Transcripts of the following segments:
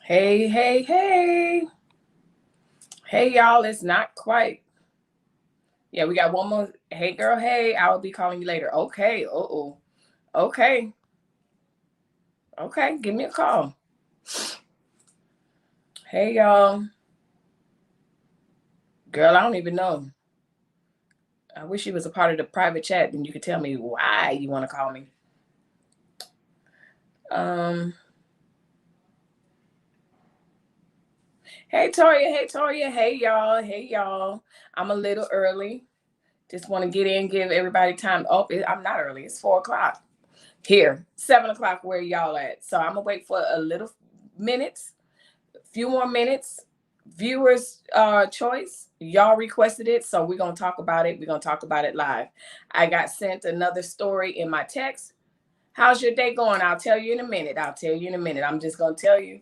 Hey, hey, hey. Hey, y'all. It's not quite. Yeah, we got one more. Hey, girl. Hey, I will be calling you later. Okay. Uh-oh. Okay. Okay. Give me a call. Hey, y'all. Girl, I don't even know. I wish you was a part of the private chat and you could tell me why you want to call me. Um. Hey, Toria. Hey, Toria. Hey, y'all. Hey, y'all. I'm a little early. Just want to get in, give everybody time. Oh, I'm not early. It's 4 o'clock. Here, 7 o'clock where y'all at. So I'm gonna wait for a little minutes, few more minutes. Viewers choice. Y'all requested it, so we're gonna talk about it. We're gonna talk about it live. I got sent another story in my text. How's your day going? I'll tell you in a minute. I'm just gonna tell you.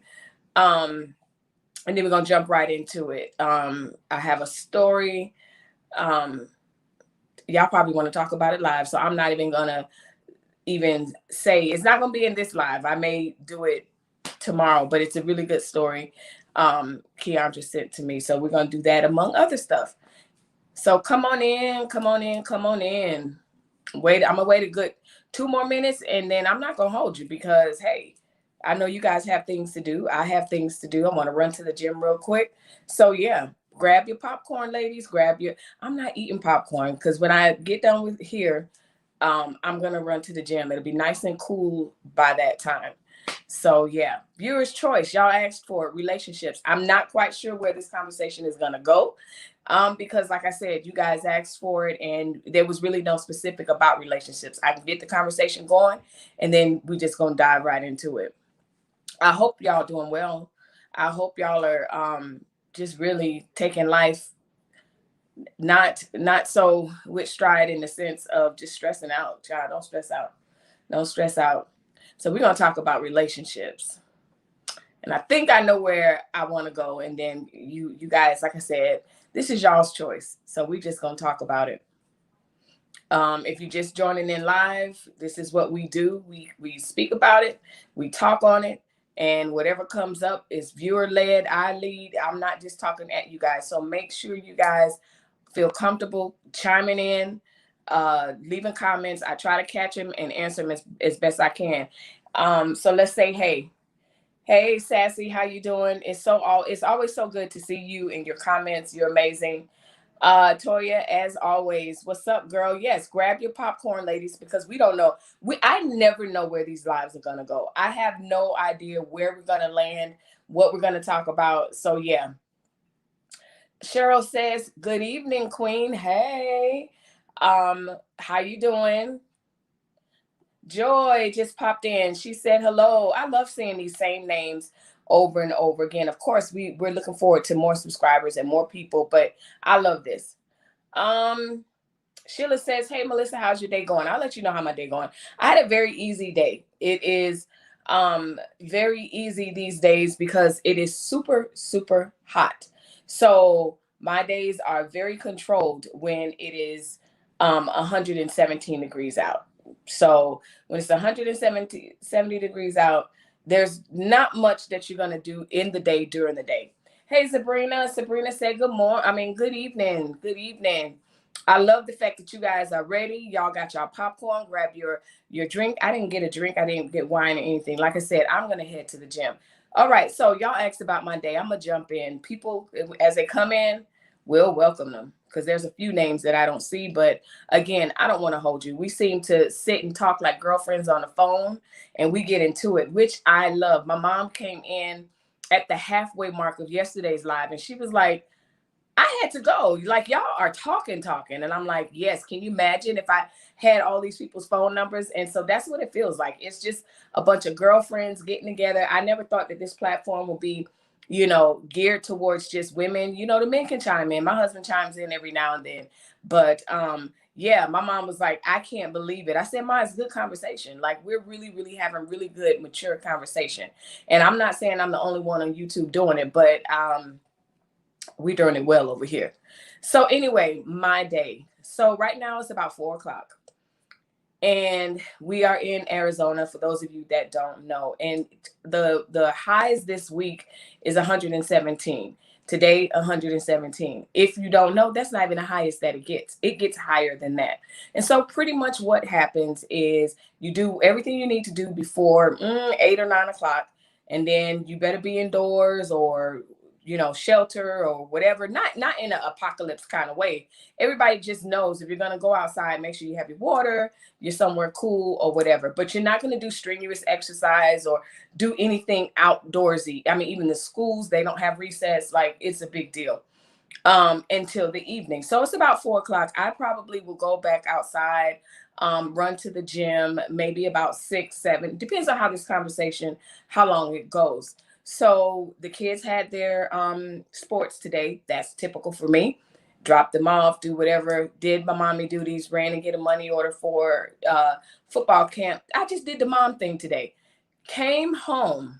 And then we're gonna jump right into it. I have a story. Y'all probably want to talk about it live, so I'm not even gonna say it's not going to be in this live. I may do it tomorrow, but it's a really good story. Keandra sent to me. So we're going to do that among other stuff. So come on in. Wait, I'm going to wait a good 2 more minutes and then I'm not going to hold you because, hey, I know you guys have things to do. I have things to do. I want to run to the gym real quick. So yeah, grab your popcorn, ladies. I'm not eating popcorn because when I get done with here, I'm gonna run to the gym. It'll be nice and cool by that time. So yeah, viewers' choice. Y'all asked for it. Relationships. I'm not quite sure where this conversation is gonna go, because like I said, you guys asked for it, and there was really no specific about relationships. I can get the conversation going, and then we just gonna dive right into it. I hope y'all doing well. I hope y'all are just really taking life not so with stride in the sense of just stressing out. Child, don't stress out. Don't stress out. So we're gonna talk about relationships. And I think I know where I want to go. And then you guys, like I said, this is y'all's choice. So we just gonna talk about it. If you're just joining in live, this is what we do. We speak about it, we talk on it, and whatever comes up is viewer led. I lead. I'm not just talking at you guys. So make sure you guys feel comfortable chiming in, leaving comments. I try to catch them and answer them as best I can. So let's say, hey, Sassy, how you doing? It's always so good to see you and your comments. You're amazing. Toya, as always, what's up, girl? Yes, grab your popcorn, ladies, because we don't know. I never know where these lives are gonna go. I have no idea where we're gonna land, what we're gonna talk about. So yeah. Cheryl says, good evening, Queen. Hey, how you doing? Joy just popped in. She said hello. I love seeing these same names over and over again. Of course, we're looking forward to more subscribers and more people, but I love this. Sheila says, hey, Melissa, how's your day going? I'll let you know how my day going. I had a very easy day. It is very easy these days because it is super, super hot. So my days are very controlled when it is 117 degrees out. So when it's 170 degrees out, there's not much that you're going to do in the day during the day. Hey, Sabrina. Sabrina said good evening. Good evening. I love the fact that you guys are ready. Y'all got y'all popcorn. Grab your drink. I didn't get a drink. I didn't get wine or anything. Like I said, I'm going to head to the gym. All right. So y'all asked about my day. I'm going to jump in. People, as they come in, we'll welcome them because there's a few names that I don't see. But again, I don't want to hold you. We seem to sit and talk like girlfriends on the phone and we get into it, which I love. My mom came in at the halfway mark of yesterday's live and she was like, I had to go. Like, y'all are talking. And I'm like, yes, can you imagine if I had all these people's phone numbers? And so that's what it feels like. It's just a bunch of girlfriends getting together. I never thought that this platform would be, geared towards just women. The men can chime in. My husband chimes in every now and then. But yeah, my mom was like, I can't believe it. I said, Ma, it's good conversation. Like, we're really, really having really good, mature conversation. And I'm not saying I'm the only one on YouTube doing it, but we're doing it well over here. So anyway, my day. So right now it's about 4 o'clock. And we are in Arizona, for those of you that don't know. And the highs this week is 117. Today, 117. If you don't know, that's not even the highest that it gets. It gets higher than that. And so pretty much what happens is you do everything you need to do before 8 or 9 o'clock. And then you better be indoors or, shelter or whatever. Not in an apocalypse kind of way. Everybody just knows if you're going to go outside, make sure you have your water, you're somewhere cool or whatever, but you're not going to do strenuous exercise or do anything outdoorsy. I mean, even the schools, they don't have recess. Like, it's a big deal until the evening. So it's about 4 o'clock. I probably will go back outside, run to the gym, maybe about 6, 7, depends on how this conversation, how long it goes. So the kids had their sports today. That's typical for me. Dropped them off, do whatever, did my mommy duties, ran and get a money order for football camp. I just did the mom thing today. Came home.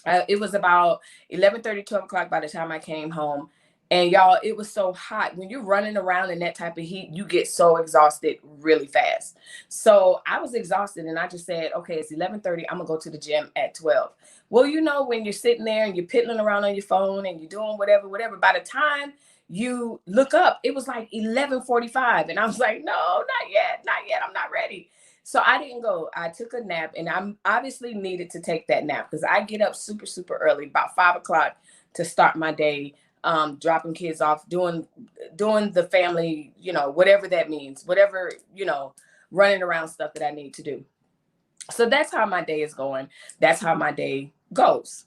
It was about 11:30, 12 o'clock by the time I came home. And y'all, it was so hot. When you're running around in that type of heat, you get so exhausted really fast. So I was exhausted and I just said, okay, it's 11:30. I'm going to go to the gym at 12. Well, when you're sitting there and you're piddling around on your phone and you're doing whatever, by the time you look up, it was like 11:45. And I was like, no, not yet. I'm not ready. So I didn't go. I took a nap, and I'm obviously needed to take that nap because I get up super, super early, about 5 o'clock to start my day, dropping kids off, doing the family, whatever that means, whatever, running around stuff that I need to do. So that's how my day is going. That's how my day goes.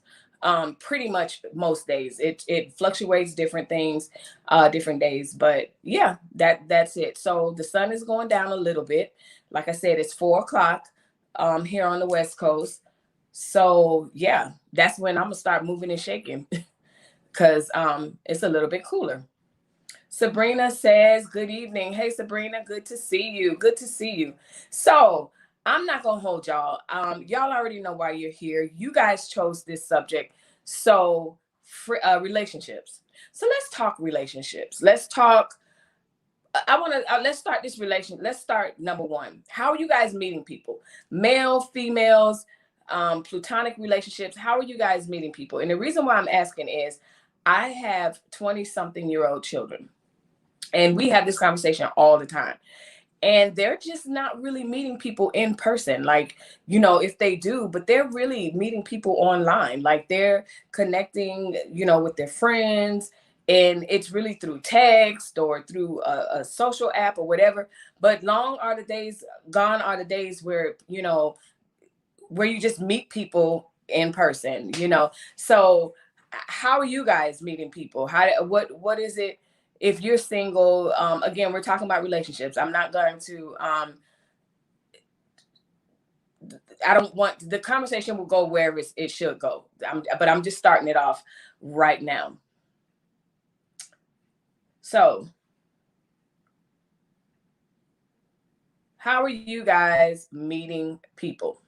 Pretty much most days. It fluctuates different things, different days. But yeah, that's it. So the sun is going down a little bit. Like I said, it's 4 o'clock here on the West Coast. So yeah, that's when I'm gonna start moving and shaking because it's a little bit cooler. Sabrina says, good evening. Hey, Sabrina, good to see you. Good to see you. So I'm not going to hold y'all. Y'all already know why you're here. You guys chose this subject. So relationships. So let's talk relationships. Let's talk. Let's start this relation. Let's start number one. How are you guys meeting people? Male, females, platonic relationships. How are you guys meeting people? And the reason why I'm asking is I have 20-something-year-old children. And we have this conversation all the time. And they're just not really meeting people in person. Like, if they do, but they're really meeting people online. Like they're connecting, with their friends. And it's really through text or through a social app or whatever. But gone are the days where, where you just meet people in person, So how are you guys meeting people? What is it? If you're single, again, we're talking about relationships. I'm not going to, I don't want, the conversation will go where it should go. But I'm just starting it off right now. So how are you guys meeting people?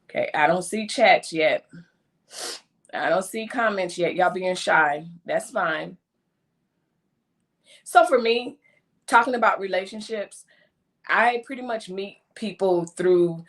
Okay, I don't see chats yet. I don't see comments yet. Y'all being shy. That's fine. So for me, talking about relationships, I pretty much meet people through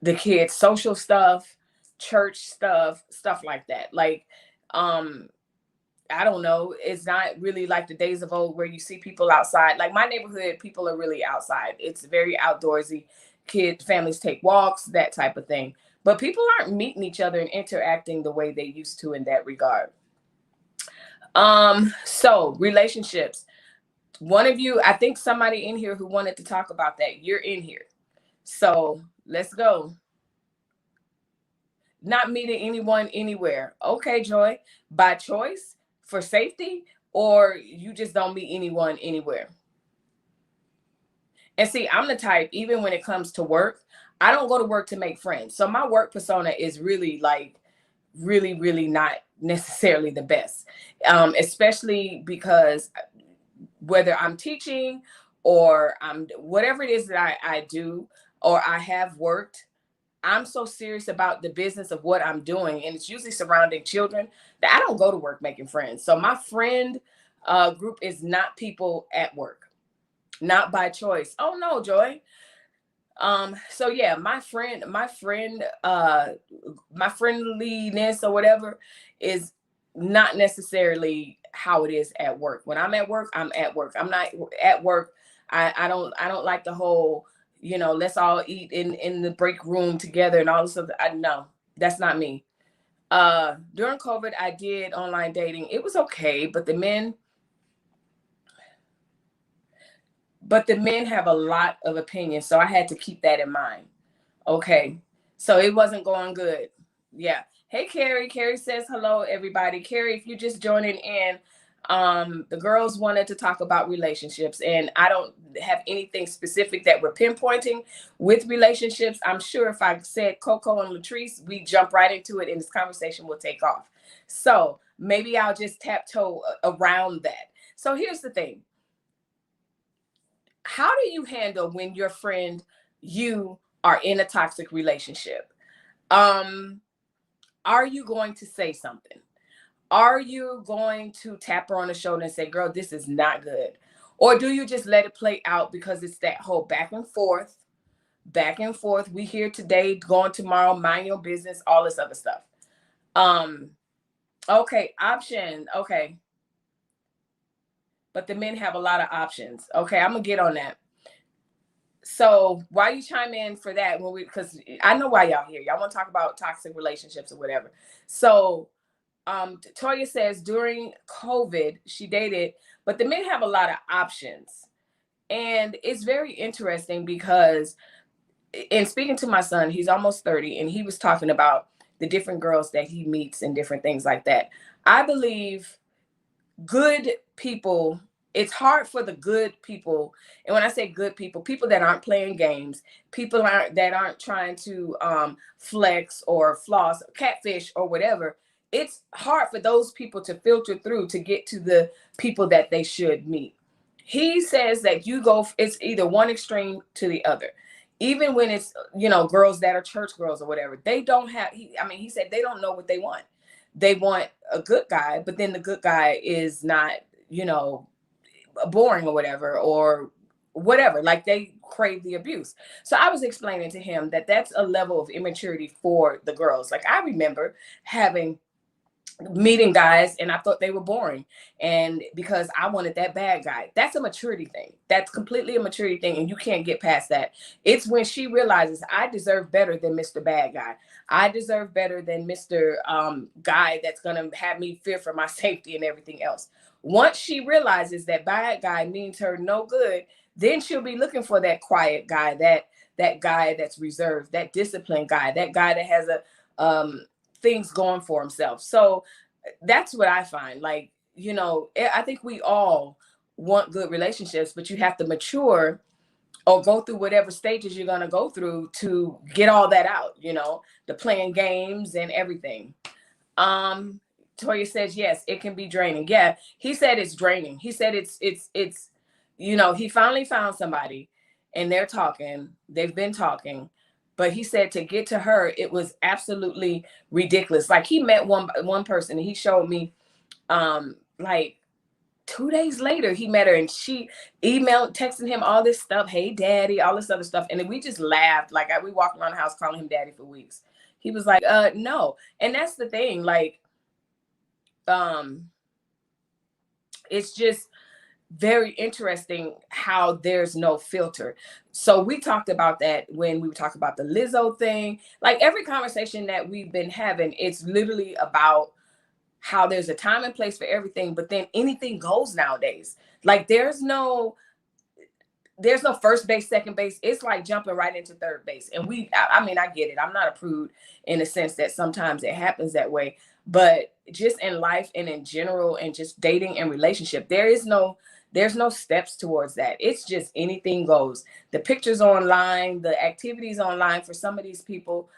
the kids' social stuff, church stuff like that. Like, I don't know. It's not really like the days of old where you see people outside. Like my neighborhood, people are really outside. It's very outdoorsy. Kids, families take walks, that type of thing. But people aren't meeting each other and interacting the way they used to in that regard. So relationships. One of you, I think somebody in here who wanted to talk about that. You're in here. So let's go. Not meeting anyone anywhere. Okay, Joy. By choice, for safety, or you just don't meet anyone anywhere? And see, I'm the type, even when it comes to work, I don't go to work to make friends. So my work persona is really really not necessarily the best, especially because whether I'm teaching or I'm whatever it is that I do or I have worked, I'm so serious about the business of what I'm doing, and it's usually surrounding children, that I don't go to work making friends. So my friend group is not people at work. not by choice. Oh no, Joy. So yeah, my friendliness or whatever is not necessarily how it is at work. When I'm at work, I'm at work. I'm not at work. I don't like the whole, let's all eat in the break room together and all this stuff. No, that's not me. During COVID, I did online dating. It was okay, but the men have a lot of opinions, so I had to keep that in mind. Okay. So it wasn't going good. Yeah. Hey, Carrie. Carrie says hello, everybody. Carrie, if you're just joining in, the girls wanted to talk about relationships, and I don't have anything specific that we're pinpointing with relationships. I'm sure if I said Coco and Latrice, we jump right into it and this conversation will take off. So maybe I'll just tiptoe around that. So here's the thing. How do you handle when your friend, you are in a toxic relationship? Are you going to say something? Are you going to tap her on the shoulder and say, girl, this is not good? Or do you just let it play out because it's that whole back and forth, back and forth? We here today, going tomorrow, mind your business, all this other stuff. Okay, option. Okay. But the men have a lot of options. Okay, I'm gonna get on that. So why you chime in for that because I know why y'all here. Y'all want to talk about toxic relationships or whatever. So Toya says during COVID, she dated, but the men have a lot of options. And it's very interesting because in speaking to my son, he's almost 30, and he was talking about the different girls that he meets and different things like that. I believe good people, it's hard for the good people. And when I say good people, people that aren't playing games, people that aren't trying to flex or floss, catfish or whatever. It's hard for those people to filter through to get to the people that they should meet. He says that it's either one extreme to the other. Even when it's, girls that are church girls or whatever, they don't have, he said they don't know what they want. They want a good guy, but then the good guy is not, boring or whatever. Like they crave the abuse. So I was explaining to him that that's a level of immaturity for the girls. Like I remember meeting guys and I thought they were boring, and because I wanted that bad guy. That's a maturity thing. That's completely a maturity thing, and you can't get past that. It's when she realizes I deserve better than Mr. Bad Guy. I deserve better than Mr. Guy that's gonna have me fear for my safety and everything else. Once she realizes that bad guy means her no good, then she'll be looking for that quiet guy, that guy that's reserved, that disciplined guy, that guy that has a things going for himself. So that's what I find. Like, I think we all want good relationships, but you have to mature or go through whatever stages you're going to go through to get all that out, the playing games and everything. Toya says, yes, it can be draining. Yeah. He said it's draining. He said it's, he finally found somebody and they've been talking. But he said to get to her, it was absolutely ridiculous. Like he met one person and he showed me like 2 days later, he met her and she emailed, texting him all this stuff. Hey, daddy, all this other stuff. And then we just laughed. Like we walked around the house calling him daddy for weeks. He was like, no. And that's the thing. Like, it's just very interesting how there's no filter. So we talked about that when we talked about the Lizzo thing. Like every conversation that we've been having, it's literally about how there's a time and place for everything, but then anything goes nowadays. Like there's no first base, second base. It's like jumping right into third base. And I get it. I'm not a prude in the sense that sometimes it happens that way, but just in life and in general and just dating and relationship, there's no steps towards that. It's just anything goes. The pictures online, the activities online for some of these people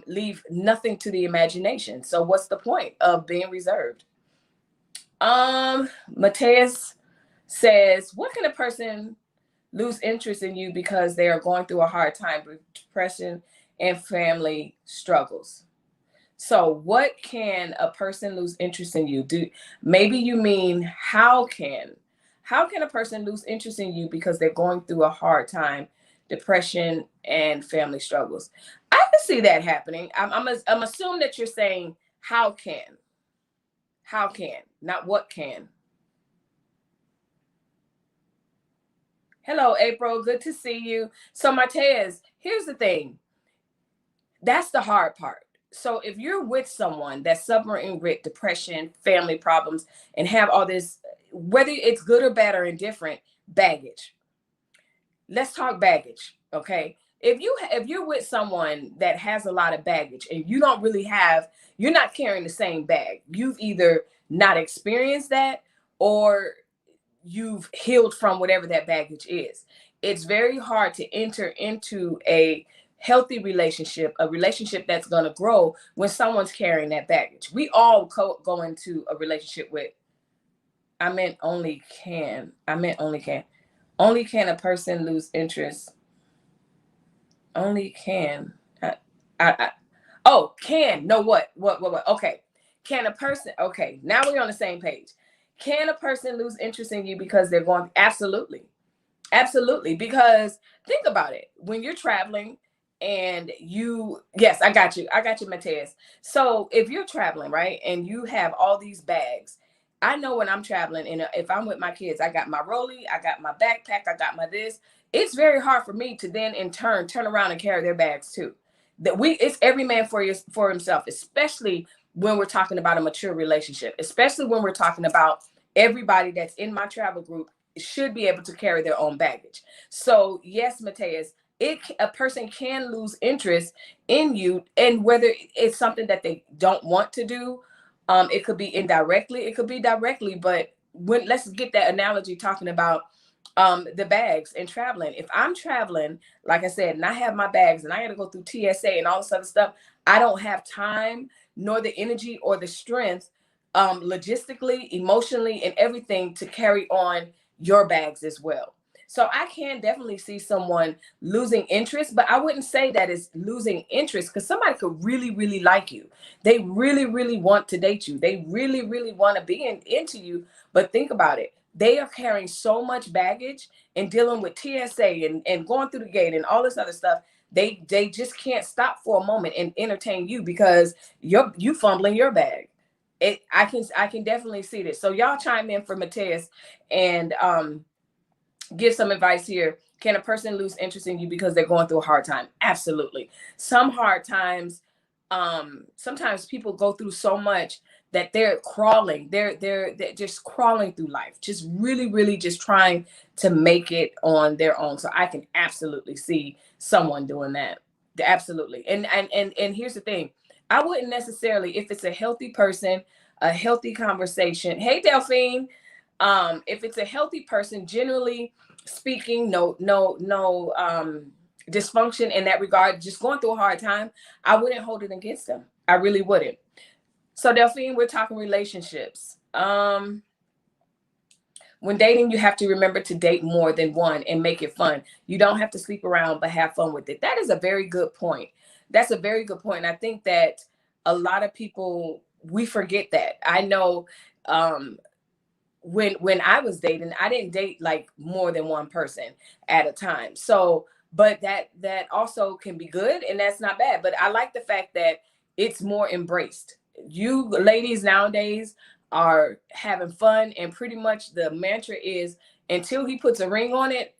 leave nothing to the imagination. So what's the point of being reserved? Mateus says, what can a person lose interest in you because they are going through a hard time with depression and family struggles? So what can a person lose interest in you? Maybe you mean how can How can a person lose interest in you because they're going through a hard time, depression, and family struggles? I can see that happening. I'm assuming that you're saying how can, not what can. Hello, April. Good to see you. So, Mateus, here's the thing. That's the hard part. So, if you're with someone that's suffering with depression, family problems, and have all this, whether it's good or bad or indifferent, baggage. Let's talk baggage, okay? If you're with someone that has a lot of baggage and you don't really have, you're not carrying the same bag. You've either not experienced that, or you've healed from whatever that baggage is. It's very hard to enter into a healthy relationship, a relationship that's going to grow when someone's carrying that baggage. We all go into a relationship with, I meant only can. Only can a person lose interest. Only can. Can. No, what? Okay. Can a person, okay, now we're on the same page. Can a person lose interest in you because they're going, absolutely. Absolutely. Because think about it. When you're traveling and yes, I got you, Mateus. So if you're traveling, right, and you have all these bags, I know when I'm traveling and if I'm with my kids, I got my rolly, I got my backpack, I got my this. It's very hard for me to then in turn around and carry their bags too. It's every man for himself, especially when we're talking about a mature relationship, especially when we're talking about everybody that's in my travel group should be able to carry their own baggage. So yes, Mateus, a person can lose interest in you, and whether it's something that they don't want to do, it could be indirectly, it could be directly. But let's get that analogy talking about the bags and traveling. If I'm traveling, like I said, and I have my bags and I got to go through TSA and all this other stuff, I don't have time nor the energy or the strength, logistically, emotionally, and everything to carry on your bags as well. So I can definitely see someone losing interest, but I wouldn't say that is losing interest, because somebody could really, really like you. They really, really want to date you. They really, really want to be into you. But think about it. They are carrying so much baggage and dealing with TSA and going through the gate and all this other stuff. They just can't stop for a moment and entertain you because you fumbling your bag. I can definitely see this. So y'all chime in for Mateus and give some advice here. Can a person lose interest in you because they're going through a hard time? Absolutely. Some hard times, sometimes people go through so much that they're crawling. They're just crawling through life, just really, really just trying to make it on their own. So I can absolutely see someone doing that. Absolutely. And here's the thing. I wouldn't necessarily, if it's a healthy person, a healthy conversation. Hey, Delphine. If it's a healthy person, generally speaking, no dysfunction in that regard, just going through a hard time, I wouldn't hold it against them. I really wouldn't. So Delphine, we're talking relationships. When dating, you have to remember to date more than one and make it fun. You don't have to sleep around, but have fun with it. That is a very good point. That's a very good point. And I think that a lot of people, we forget that. I know when I was dating, I didn't date like more than one person at a time. So, but that also can be good and that's not bad. But I like the fact that it's more embraced. You ladies nowadays are having fun, and pretty much the mantra is, until he puts a ring on it,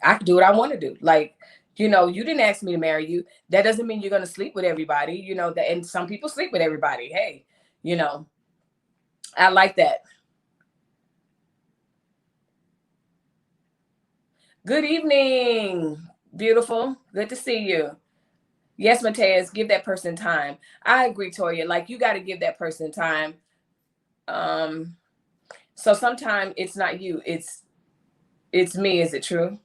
I can do what I want to do. Like, you didn't ask me to marry you. That doesn't mean you're going to sleep with everybody, and some people sleep with everybody. Hey, I like that. Good evening, beautiful. Good to see you. Yes, Mateus, give that person time. I agree, Toya. Like, you got to give that person time. So sometimes it's not you, it's me. Is it true?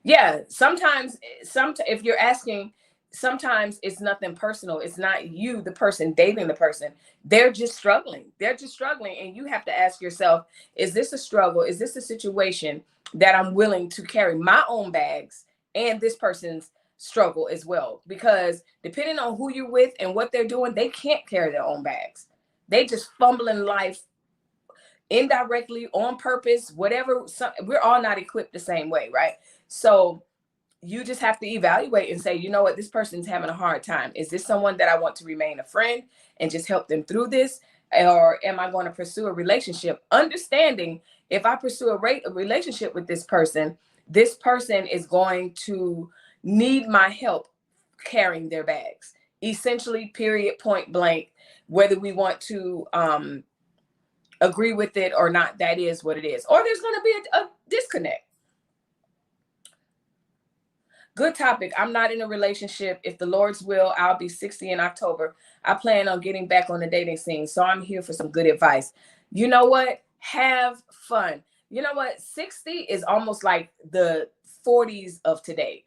Yeah, sometimes if you're asking, sometimes it's nothing personal. It's not you, the person dating the person. They're just struggling. And you have to ask yourself, is this a struggle? Is this a situation that I'm willing to carry my own bags and this person's struggle as well? Because depending on who you're with and what they're doing, they can't carry their own bags. They just fumble in life indirectly, on purpose, whatever. We're all not equipped the same way, right? So you just have to evaluate and say, you know what, this person's having a hard time. Is this someone that I want to remain a friend and just help them through this? Or am I going to pursue a relationship? Understanding if I pursue a relationship with this person is going to need my help carrying their bags. Essentially, period, point blank, whether we want to agree with it or not, that is what it is. Or there's going to be a disconnect. Good topic. I'm not in a relationship. If the Lord's will, I'll be 60 in October. I plan on getting back on the dating scene. So I'm here for some good advice. You know what? Have fun. You know what? 60 is almost like the 40s of today.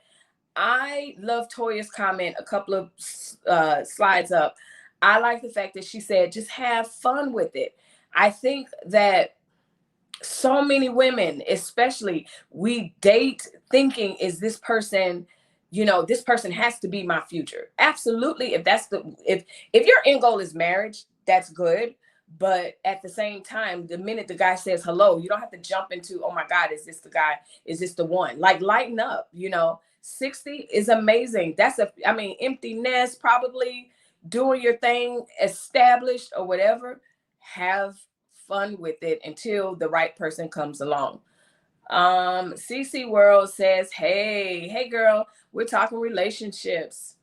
I love Toya's comment a couple of slides up. I like the fact that she said, just have fun with it. I think that so many women, especially, we date thinking, is this person, this person has to be my future. Absolutely. If your end goal is marriage, that's good. But at the same time, the minute the guy says hello, you don't have to jump into, oh my God, is this the guy? Is this the one? Like, lighten up, 60 is amazing. Empty nest, probably doing your thing, established or whatever. Have fun with it until the right person comes along. CC World says, hey girl, we're talking relationships.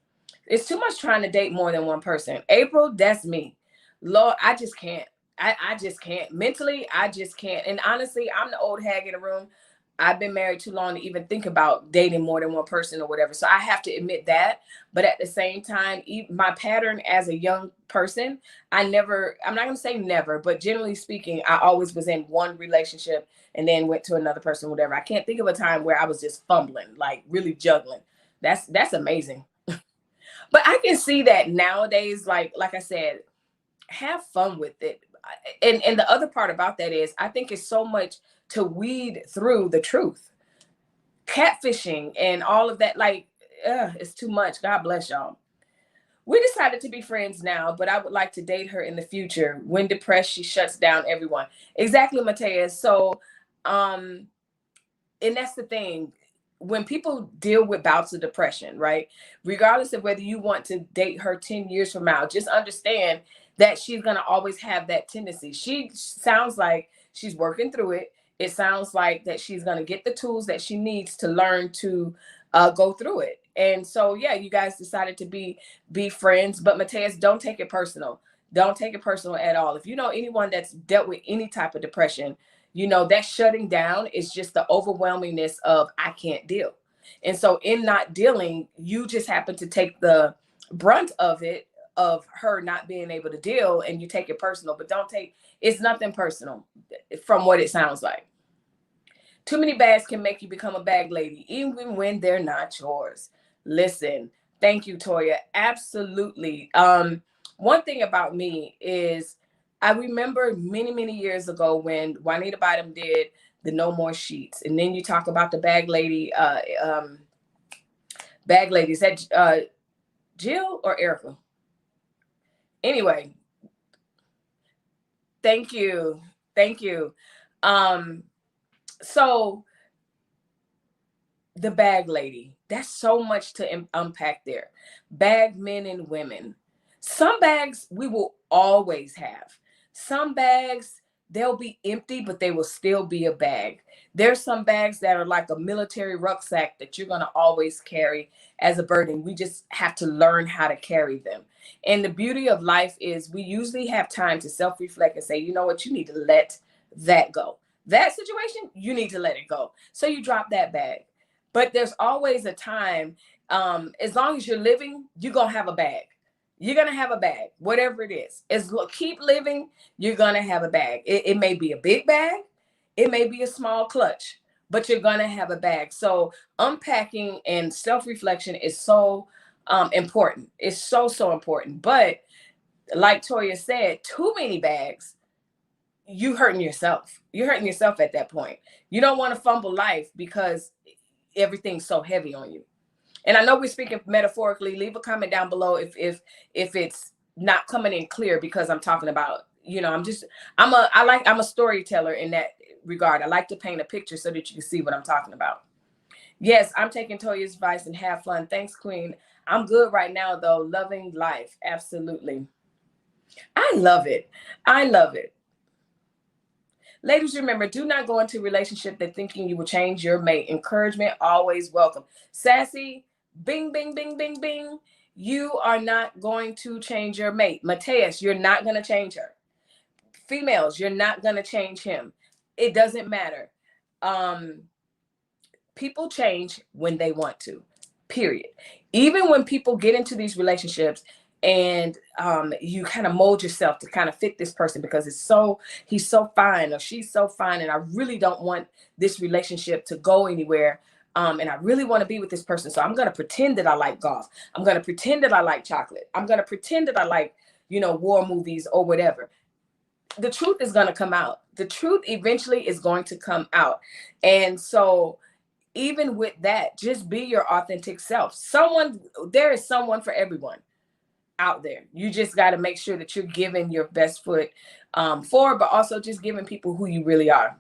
It's too much trying to date more than one person. April, that's me. Lord, I just can't. I just can't. Mentally, I just can't. And honestly, I'm the old hag in the room. I've been married too long to even think about dating more than one person or whatever. So I have to admit that. But at the same time, my pattern as a young person, I'm not going to say never, but generally speaking, I always was in one relationship and then went to another person, whatever. I can't think of a time where I was just fumbling, like really juggling. That's amazing. But I can see that nowadays, like I said, have fun with it. And the other part about that is, I think it's so much to weed through the truth. Catfishing and all of that, it's too much. God bless y'all. We decided to be friends now, but I would like to date her in the future. When depressed, she shuts down everyone. Exactly, Mateus. So, and that's the thing. When people deal with bouts of depression, right? Regardless of whether you want to date her 10 years from now, just understand that she's going to always have that tendency. She sounds like she's working through it. It sounds like that she's going to get the tools that she needs to learn to go through it. And so, yeah, you guys decided to be friends. But Mateus, don't take it personal. Don't take it personal at all. If you know anyone that's dealt with any type of depression, that shutting down is just the overwhelmingness of, I can't deal. And so in not dealing, you just happen to take the brunt of it, of her not being able to deal, and you take it personal. But it's nothing personal from what it sounds like. Too many bags can make you become a bag lady, even when they're not yours. Listen, thank you, Toya. Absolutely. One thing about me is, I remember many, many years ago when Juanita Bottom did the No More Sheets. And then you talk about the bag lady, Is that Jill or Erica? Anyway, thank you. So the bag lady, that's so much to unpack there. Bag men and women. Some bags we will always have. Some bags, they'll be empty, but they will still be a bag. There's some bags that are like a military rucksack that you're going to always carry as a burden. We just have to learn how to carry them. And the beauty of life is, we usually have time to self-reflect and say, you know what, you need to let that go. That situation, you need to let it go. So you drop that bag. But there's always a time, as long as you're living, you're going to have a bag. You're going to have a bag, whatever it is. Keep living, you're going to have a bag. It may be a big bag. It may be a small clutch, but you're going to have a bag. So unpacking and self-reflection is so important. It's so, so important. But like Toya said, too many bags, you hurting yourself. You're hurting yourself at that point. You don't want to fumble life because everything's so heavy on you. And I know we're speaking metaphorically. Leave a comment down below if it's not coming in clear, because I'm talking about you know, I'm a storyteller in that regard. I like to paint a picture so that you can see what I'm talking about. Yes, I'm taking Toya's advice and have fun. Thanks, Queen. I'm good right now, though. Loving life. Absolutely. I love it. I love it. Ladies, remember, do not go into a relationship that thinking you will change your mate. Encouragement, always welcome. Sassy, bing, bing, bing, bing, bing. You are not going to change your mate. Mateus, you're not going to change her. Females, you're not going to change him. It doesn't matter. People change when they want to, period. Even when people get into these relationships and you kind of mold yourself to kind of fit this person because he's so fine or she's so fine, and I really don't want this relationship to go anywhere. And I really want to be with this person. So I'm going to pretend that I like golf. I'm going to pretend that I like chocolate. I'm going to pretend that I like, war movies or whatever. The truth is going to come out. The truth eventually is going to come out. And so even with that, just be your authentic self. There is someone for everyone out there. You just got to make sure that you're giving your best foot forward, but also just giving people who you really are.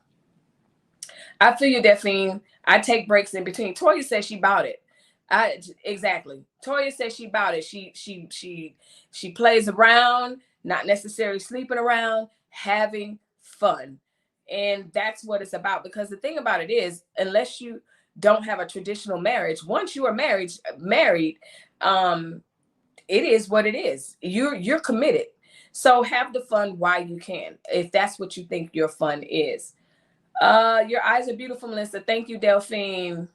I feel you, Delphine. I take breaks in between. Toya says she bought it. Exactly. Toya says she bought it. She plays around, not necessarily sleeping around, having fun. And that's what it's about. Because the thing about it is, unless you don't have a traditional marriage, once you are married, it is what it is. You're committed. So have the fun while you can, if that's what you think your fun is. Your eyes are beautiful, Melissa. Thank you, Delphine.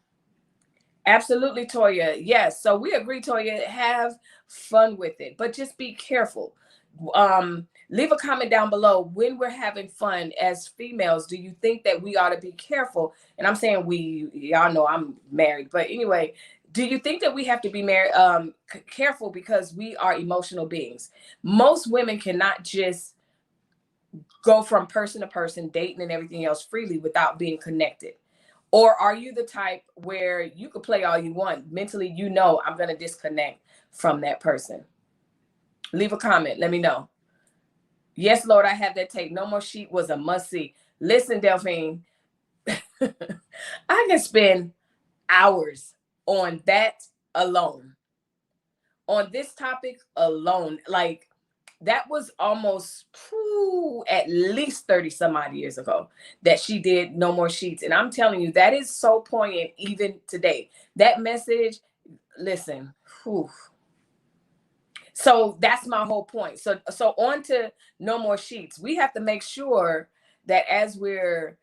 Absolutely, Toya. Yes. So we agree, Toya. Have fun with it, but just be careful. Leave a comment down below. When we're having fun as females, do you think that we ought to be careful? And I'm saying y'all know I'm married, but anyway, do you think that we have to be careful because we are emotional beings? Most women cannot just go from person to person, dating and everything else freely without being connected. Or are you the type where you could play all you want? Mentally, I'm going to disconnect from that person. Leave a comment. Let me know. Yes, Lord, I have that tape. No More Sheep was a must-see. Listen, Delphine, I can spend hours on that alone. On this topic alone. Like, that was almost at least 30 some odd years ago that she did No More Sheets. And I'm telling you, that is so poignant even today. That message, listen. Whew. So that's my whole point. So on to No More Sheets. We have to make sure that as you're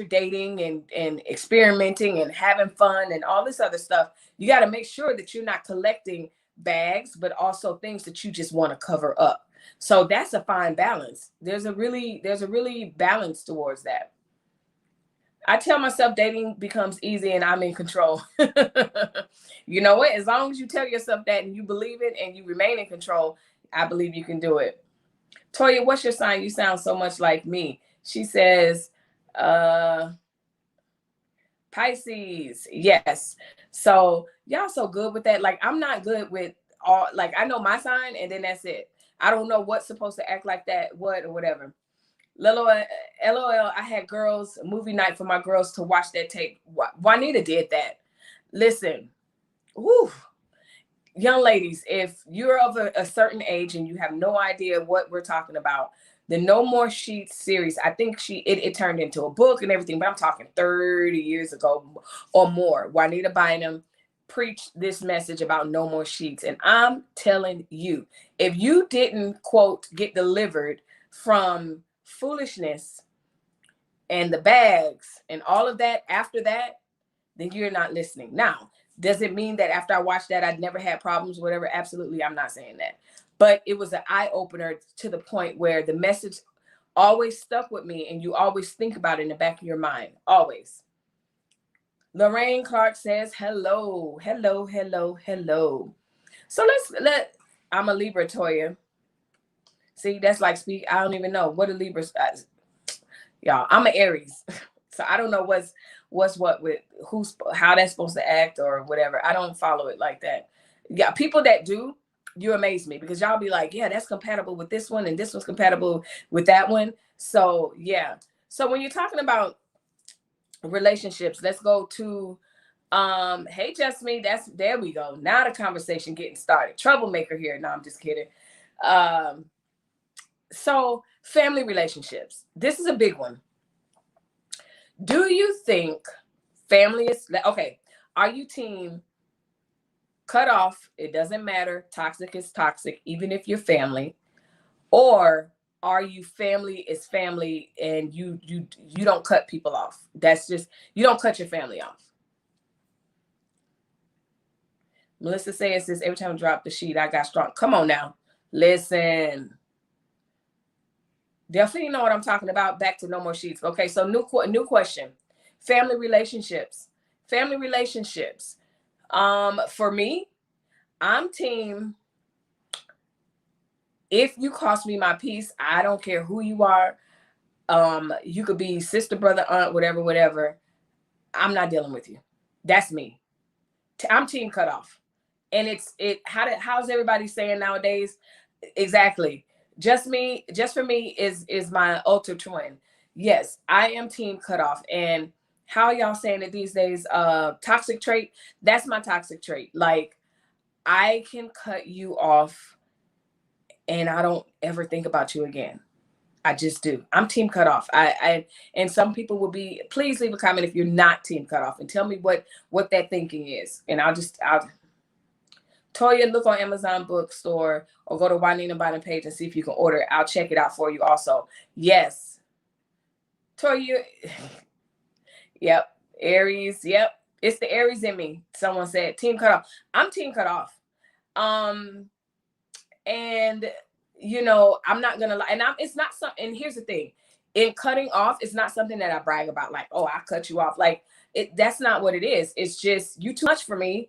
dating and experimenting and having fun and all this other stuff, you got to make sure that you're not collecting bags, but also things that you just want to cover up. So that's a fine balance. There's a really balance towards that. I tell myself dating becomes easy and I'm in control. You know what? As long as you tell yourself that and you believe it and you remain in control, I believe you can do it. Toya, what's your sign? You sound so much like me. She says, Pisces. Yes. So y'all so good with that. Like, I'm not good with all, like, I know my sign and then that's it. I don't know what's supposed to act like that, what or whatever. LOL, I had girls movie night for my girls to watch that tape. Juanita did that. Listen, whew, young ladies, if you're of a certain age and you have no idea what we're talking about, the No More Sheets series, I think it turned into a book and everything, but I'm talking 30 years ago or more. Juanita Bynum preached this message about No More Sheets. And I'm telling you, if you didn't, quote, get delivered from foolishness and the bags and all of that after that, then you're not listening. Now, does it mean that after I watched that, I'd never had problems, whatever? Absolutely, I'm not saying that. But it was an eye-opener to the point where the message always stuck with me and you always think about it in the back of your mind, always. Lorraine Clark says, hello. So I'm a Libra, Toya. See, that's like I don't even know what a Libra. Y'all, I'm an Aries. So I don't know what's what with how that's supposed to act or whatever. I don't follow it like that. Yeah, people that do, you amaze me, because y'all be like, yeah, that's compatible with this one and this one's compatible with that one. So yeah. So when you're talking about relationships, let's go to hey Jasmine, there we go. Now the conversation getting started. Troublemaker here. No, I'm just kidding. Um so family relationships. This is a big one. Do you think family is okay? Are you team cut off? It doesn't matter. Toxic is toxic, even if you're family. Or are you family is family and you don't cut people off? That's just, you don't cut your family off. Melissa says this every time I drop the sheet, I got strong. Come on now. Listen. Definitely know what I'm talking about. Back to no more sheets. Okay, so new question. Family relationships. Family relationships. For me, I'm team, if you cost me my peace, I don't care who you are. You could be sister, brother, aunt, whatever. I'm not dealing with you. That's me. I'm team cut off. And how's everybody saying nowadays? Exactly. Just for me is my ultra twin. Yes, I am team cut off. And how y'all saying it these days? Toxic trait. That's my toxic trait. Like, I can cut you off and I don't ever think about you again. I just do. I'm team cut off. And some people will be, please leave a comment if you're not team cut off and tell me what that thinking is. And I'll Toya, look on Amazon bookstore or go to Juanita Biden page and see if you can order it. I'll check it out for you also. Yes. Toya, yep. Aries, yep. It's the Aries in me. Someone said team cut off. I'm team cut off. And I'm not gonna lie. And it's not something, and here's the thing. In cutting off, it's not something that I brag about, like, oh, I cut you off. Like, that's not what it is. It's just, you too much for me.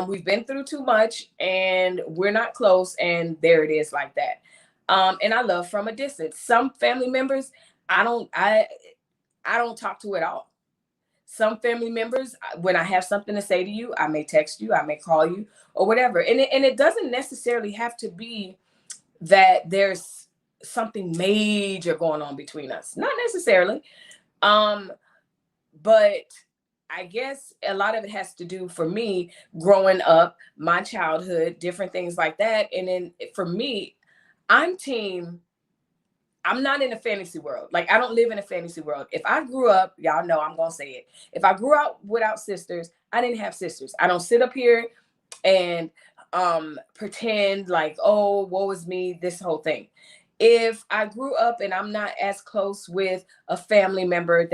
We've been through too much and we're not close, and there it is, like that. And I love from a distance. Some family members, I don't talk to at all. Some family members, when I have something to say to you, I may text you, I may call you, or whatever. And it doesn't necessarily have to be that there's something major going on between us. Not necessarily. But I guess a lot of it has to do, for me, growing up, my childhood, different things like that. And then for me, I'm not in a fantasy world. Like, I don't live in a fantasy world. If I grew up, y'all know I'm going to say it. If I grew up without sisters, I didn't have sisters. I don't sit up here and pretend like, oh, woe is me, this whole thing. If I grew up and I'm not as close with a family member and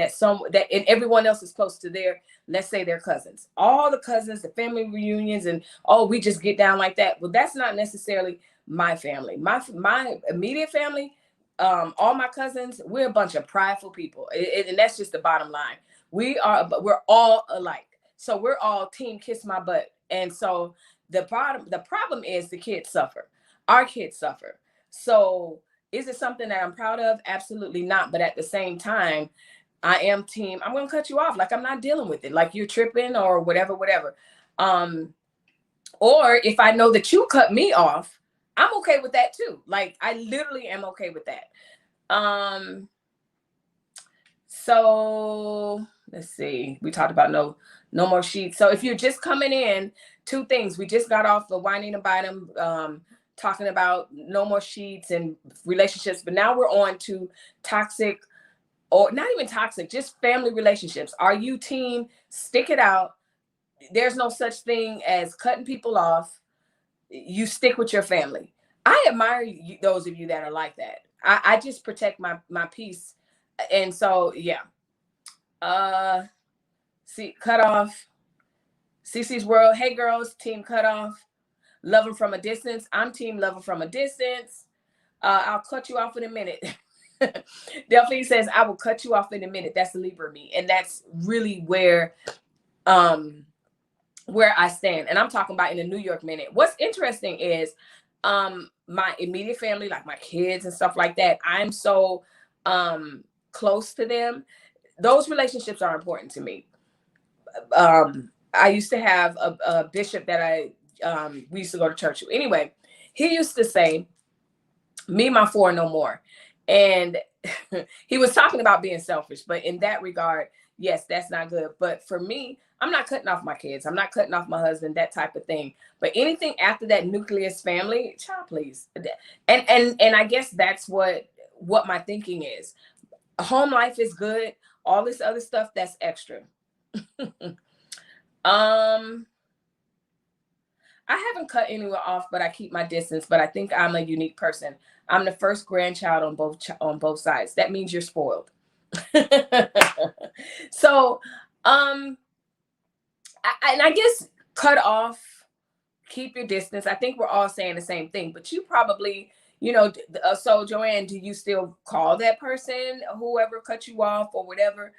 everyone else is close to their, let's say, their cousins, all the cousins, the family reunions, and we just get down like that. Well, that's not necessarily my family. My immediate family, all my cousins, we're a bunch of prideful people, and that's just the bottom line. We're all alike, so we're all team kiss my butt. And so the problem is the kids suffer. Our kids suffer. So is it something that I'm proud of? Absolutely not. But at the same time, I am team, I'm going to cut you off. Like, I'm not dealing with it. Like, you're tripping or whatever. Or if I know that you cut me off, I'm okay with that too. Like, I literally am okay with that. So let's see. We talked about no more sheets. So if you're just coming in, two things. We just got off of whining about them, talking about no more sheets and relationships, but now we're on to toxic, or not even toxic, just family relationships. Are you team stick it out? There's no such thing as cutting people off. You stick with your family. I admire those of you that are like that. I just protect my peace. And so, yeah. See, cut off. CC's World. Hey, girls, team cut off. Love them from a distance. I'm team love them from a distance. I'll cut you off in a minute. Delphine says, I will cut you off in a minute. That's the Libra me. And that's really where I stand. And I'm talking about in a New York minute. What's interesting is my immediate family, like my kids and stuff like that, I'm so close to them. Those relationships are important to me. I used to have a bishop that we used to go to church with. Anyway, He used to say, me, my four, no more. And he was talking about being selfish, but in that regard, yes, that's not good. But for me, I'm not cutting off my kids. I'm not cutting off my husband, that type of thing. But anything after that nucleus family, child, please. And I guess that's what my thinking is. Home life is good. All this other stuff, that's extra. um I haven't cut anyone off, but I keep my distance. But I think I'm a unique person. I'm the first grandchild on both sides. That means you're spoiled. So, and I guess cut off, keep your distance. I think we're all saying the same thing. But you probably, so Joanne, do you still call that person, whoever cut you off or whatever?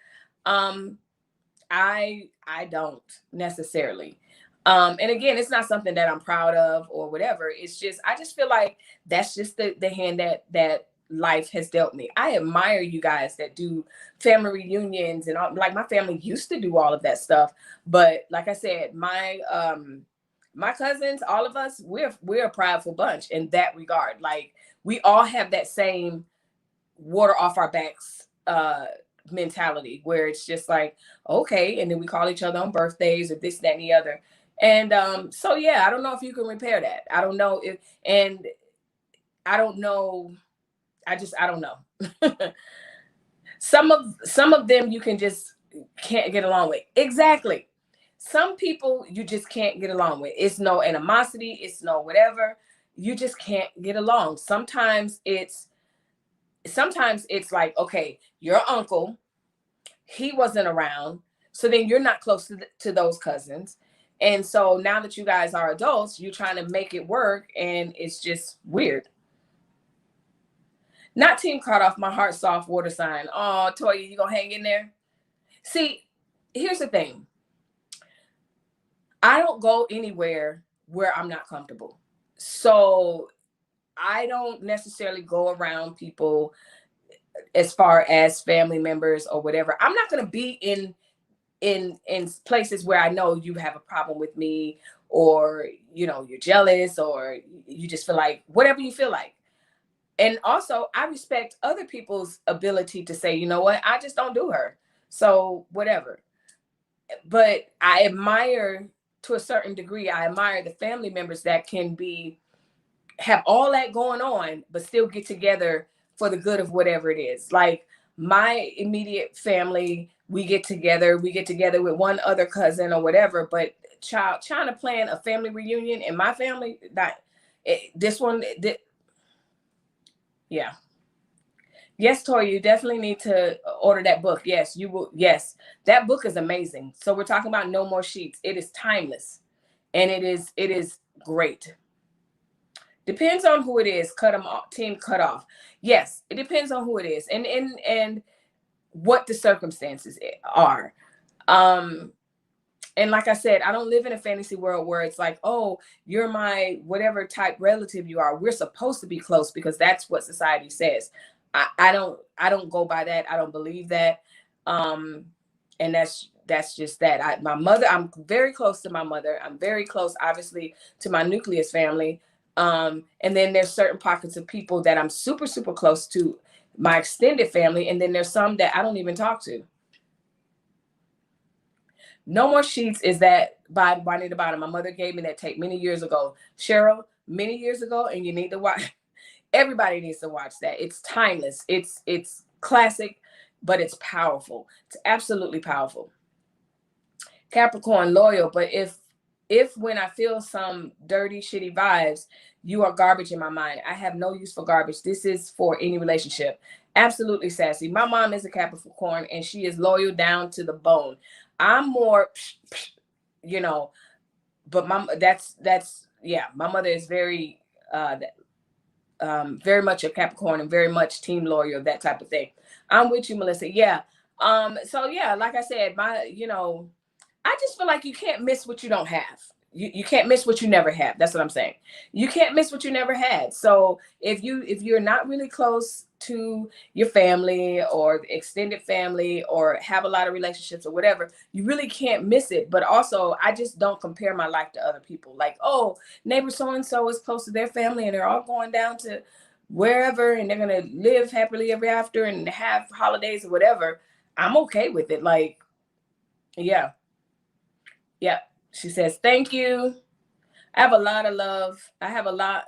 I don't necessarily. And again, it's not something that I'm proud of or whatever. It's just, I just feel like that's just the hand that life has dealt me. I admire you guys that do family reunions and all, like my family used to do all of that stuff. But like I said, my cousins, all of us, we're a prideful bunch in that regard. Like we all have that same water off our backs mentality where it's just like, okay, and then we call each other on birthdays or this, that, and the other. And so yeah, I don't know if you can repair that. I don't know if, and I don't know. I don't know. some of them you can just can't get along with. Exactly. Some people you just can't get along with. It's no animosity, it's no whatever. You just can't get along. Sometimes it's like, okay, your uncle, he wasn't around, so then you're not close to those cousins. And so now that you guys are adults, you're trying to make it work, and it's just weird. Not team cut off, my heart soft, water sign. Oh, Toya, you gonna hang in there? See, here's the thing. I don't go anywhere where I'm not comfortable. So I don't necessarily go around people as far as family members or whatever. I'm not gonna be in places where I know you have a problem with me, or you're jealous, or you just feel like whatever you feel like. And also I respect other people's ability to say, you know what, I just don't do her, so whatever. But I admire, to a certain degree, I admire the family members that can have all that going on but still get together for the good of whatever it is. Like my immediate family, we get together with one other cousin or whatever, but trying to plan a family reunion in my family, yeah. Yes, Tori, you definitely need to order that book. Yes, you will. Yes, that book is amazing. So we're talking about No More Sheets. It is timeless, and it is great. Depends on who it is. Cut them off. Team cut off. Yes, it depends on who it is, and what the circumstances are. And like I said, I don't live in a fantasy world where it's like, oh, you're my whatever type relative you are. We're supposed to be close because that's what society says. I don't go by that. I don't believe that. And that's just that. My mother, I'm very close to my mother. I'm very close, obviously, to my nucleus family. And then there's certain pockets of people that I'm super, super close to, my extended family. And then there's some that I don't even talk to. No More Sheets is that by Juanita Bottom. My mother gave me that tape many years ago. Cheryl, many years ago, and you need to watch. Everybody needs to watch that. It's timeless. It's classic, but it's powerful. It's absolutely powerful. Capricorn, loyal, but if when I feel some dirty, shitty vibes, you are garbage in my mind. I have no use for garbage. This is for any relationship. Absolutely sassy. My mom is a Capricorn, and she is loyal down to the bone. I'm more, but my mother is very, very much a Capricorn and very much team loyal, that type of thing. I'm with you, Melissa. Yeah. So yeah, like I said, I just feel like you can't miss what you don't have. you can't miss what you never had. That's what I'm saying. You can't miss what you never had. So if you're not really close to your family or extended family or have a lot of relationships or whatever, you really can't miss it. But also, I just don't compare my life to other people. Like, oh, neighbor so and so is close to their family and they're all going down to wherever and they're gonna live happily ever after and have holidays or whatever. I'm okay with it. Like, yeah. She says, thank you. I have a lot of love. I have a lot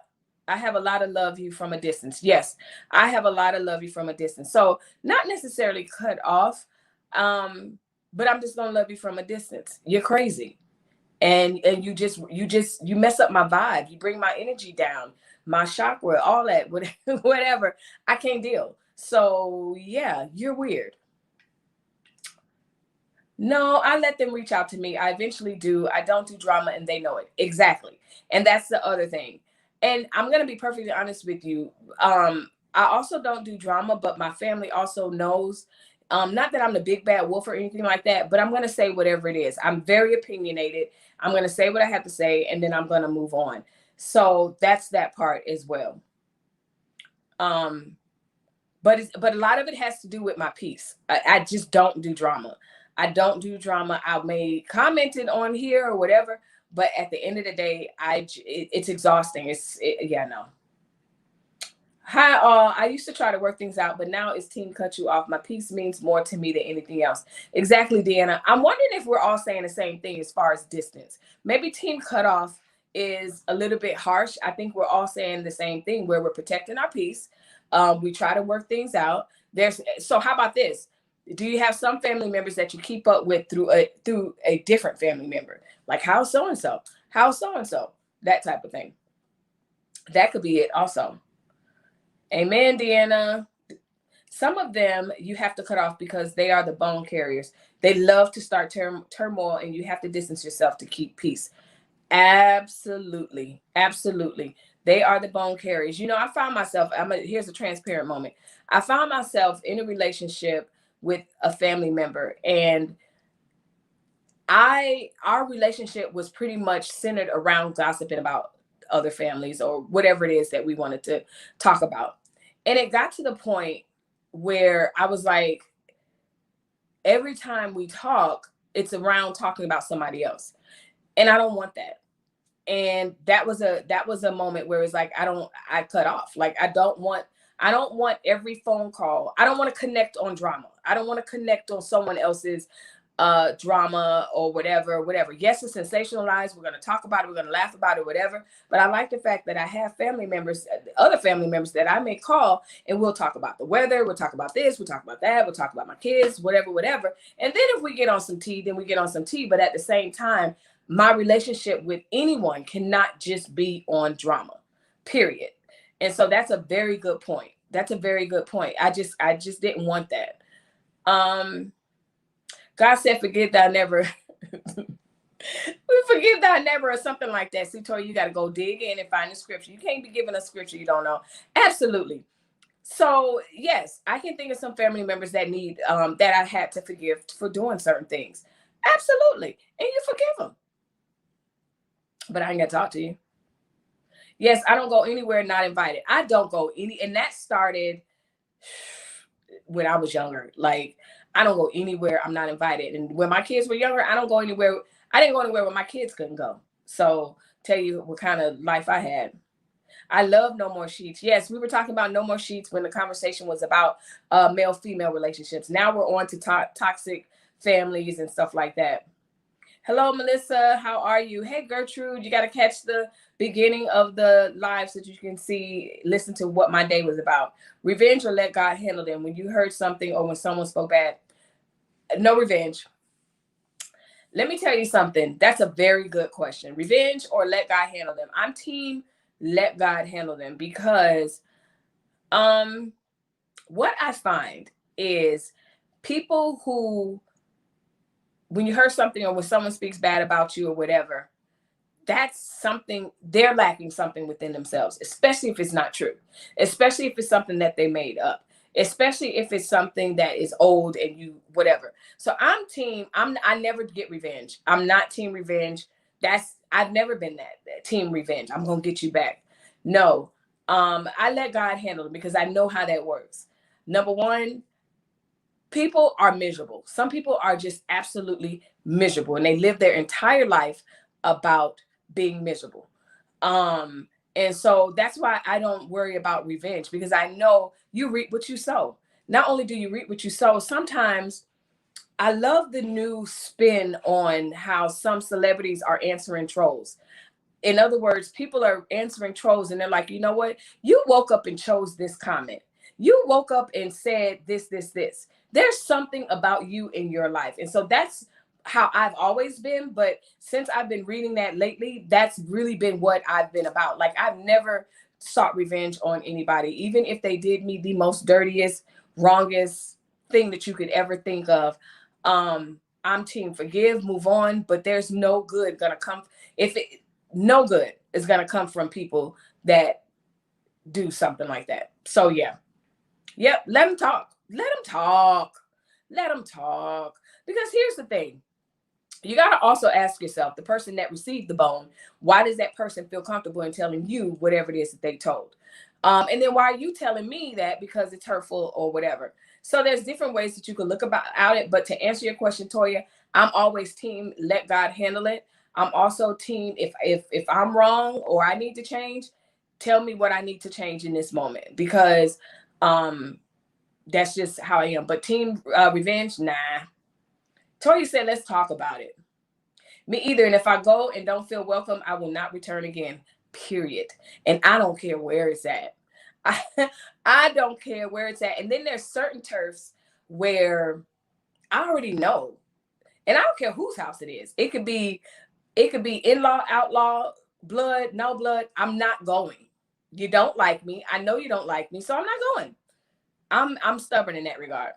of love you from a distance. Yes, I have a lot of love you from a distance. So not necessarily cut off, but I'm just gonna love you from a distance. You're crazy. And you mess up my vibe. You bring my energy down, my chakra, all that, whatever. I can't deal. So yeah, you're weird. No, I let them reach out to me. I eventually do. I don't do drama and they know it. Exactly. And that's the other thing. And I'm going to be perfectly honest with you. I also don't do drama, but my family also knows. Not that I'm the big bad wolf or anything like that, but I'm going to say whatever it is. I'm very opinionated. I'm going to say what I have to say, and then I'm going to move on. So that's that part as well. But a lot of it has to do with my peace. I just don't do drama. I don't do drama. I may comment it on here or whatever, but at the end of the day, it's exhausting. Yeah, no. Hi, all. I used to try to work things out, but now it's team cut you off. My peace means more to me than anything else. Exactly, Deanna. I'm wondering if we're all saying the same thing as far as distance. Maybe team cut off is a little bit harsh. I think we're all saying the same thing where we're protecting our peace. We try to work things out. So how about this? Do you have some family members that you keep up with through a different family member? Like how's so-and-so? How's so-and-so? That type of thing. That could be it also. Amen, Deanna. Some of them you have to cut off because they are the bone carriers. They love to start turmoil and you have to distance yourself to keep peace. Absolutely. Absolutely. They are the bone carriers. I found myself, here's a transparent moment. I found myself in a relationship with a family member, and our relationship was pretty much centered around gossiping about other families or whatever it is that we wanted to talk about. And it got to the point where I was like, every time we talk, it's around talking about somebody else. And I don't want that. And that was a moment where it's like, I cut off. Like, I don't want every phone call. I don't want to connect on drama. I don't want to connect on someone else's drama or whatever. Yes, it's sensationalized. We're going to talk about it. We're going to laugh about it, whatever. But I like the fact that I have family members, other family members that I may call, and we'll talk about the weather. We'll talk about this. We'll talk about that. We'll talk about my kids, whatever. And then if we get on some tea, then we get on some tea. But at the same time, my relationship with anyone cannot just be on drama, period. And so that's a very good point. I just didn't want that. God said, forget thou never. We forgive thy neighbor or something like that. See, Tori, you got to go dig in and find the scripture. You can't be giving a scripture you don't know. Absolutely. So yes, I can think of some family members that need that I had to forgive for doing certain things. Absolutely. And you forgive them. But I ain't got to talk to you. Yes, I don't go anywhere not invited. I don't go and that started when I was younger. Like, I don't go anywhere I'm not invited. And when my kids were younger, I didn't go anywhere where my kids couldn't go. So tell you what kind of life I had. I love No More Sheets. Yes, we were talking about No More Sheets when the conversation was about male-female relationships. Now we're on to toxic families and stuff like that. Hello, Melissa. How are you? Hey, Gertrude. You got to catch the beginning of the live so that you can listen to what my day was about. Revenge or let God handle them. When you heard something or when someone spoke bad, no revenge. Let me tell you something. That's a very good question. Revenge or let God handle them. I'm team let God handle them because what I find is people who, when you heard something or when someone speaks bad about you or whatever, that's something, they're lacking something within themselves, especially if it's not true, especially if it's something that they made up, especially if it's something that is old and you, whatever. So I'm team, I never get revenge. I'm not team revenge. I've never been that team revenge. I'm gonna get you back. No. I let God handle it because I know how that works. Number one, people are miserable. Some people are just absolutely miserable and they live their entire life about being miserable. And so that's why I don't worry about revenge, because I know you reap what you sow. Not only do you reap what you sow, sometimes I love the new spin on how some celebrities are answering trolls. In other words, people are answering trolls and they're like, you know what? You woke up and chose this comment. You woke up and said this. There's something about you in your life. And so that's how I've always been. But since I've been reading that lately, that's really been what I've been about. Like, I've never sought revenge on anybody, even if they did me the most dirtiest, wrongest thing that you could ever think of. I'm team forgive, move on, but there's no good gonna come if it no good is going to come from people that do something like that. So yeah. Yep. Let them talk. Let them talk. Let them talk. Because here's the thing. You got to also ask yourself, the person that received the bone, why does that person feel comfortable in telling you whatever it is that they told? And then why are you telling me that because it's hurtful or whatever? So there's different ways that you can look about it. But to answer your question, Toya, I'm always team let God handle it. I'm also team if I'm wrong or I need to change, tell me what I need to change in this moment, because that's just how I am. But team revenge, nah. Toya said, let's talk about it. Me either. And if I go and don't feel welcome, I will not return again, period. And I don't care where it's at. I don't care where it's at. And then there's certain turfs where I already know. And I don't care whose house it is. It could be in-law, outlaw, blood, no blood. I'm not going. You don't like me. I know you don't like me, so I'm not going. I'm stubborn in that regard.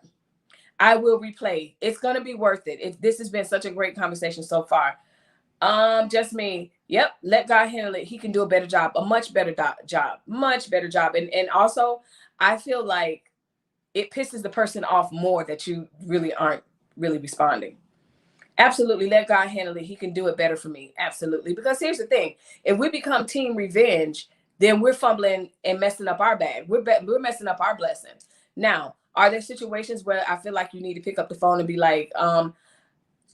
I will replay. It's gonna be worth it. If this has been such a great conversation so far. Just me. Yep. Let God handle it. He can do a better job, a much better job, much better job. And also, I feel like it pisses the person off more that you really aren't really responding. Absolutely. Let God handle it. He can do it better for me. Absolutely. Because here's the thing. If we become team revenge, then we're fumbling and messing up our bag. We're messing up our blessing. Now, are there situations where I feel like you need to pick up the phone and be like,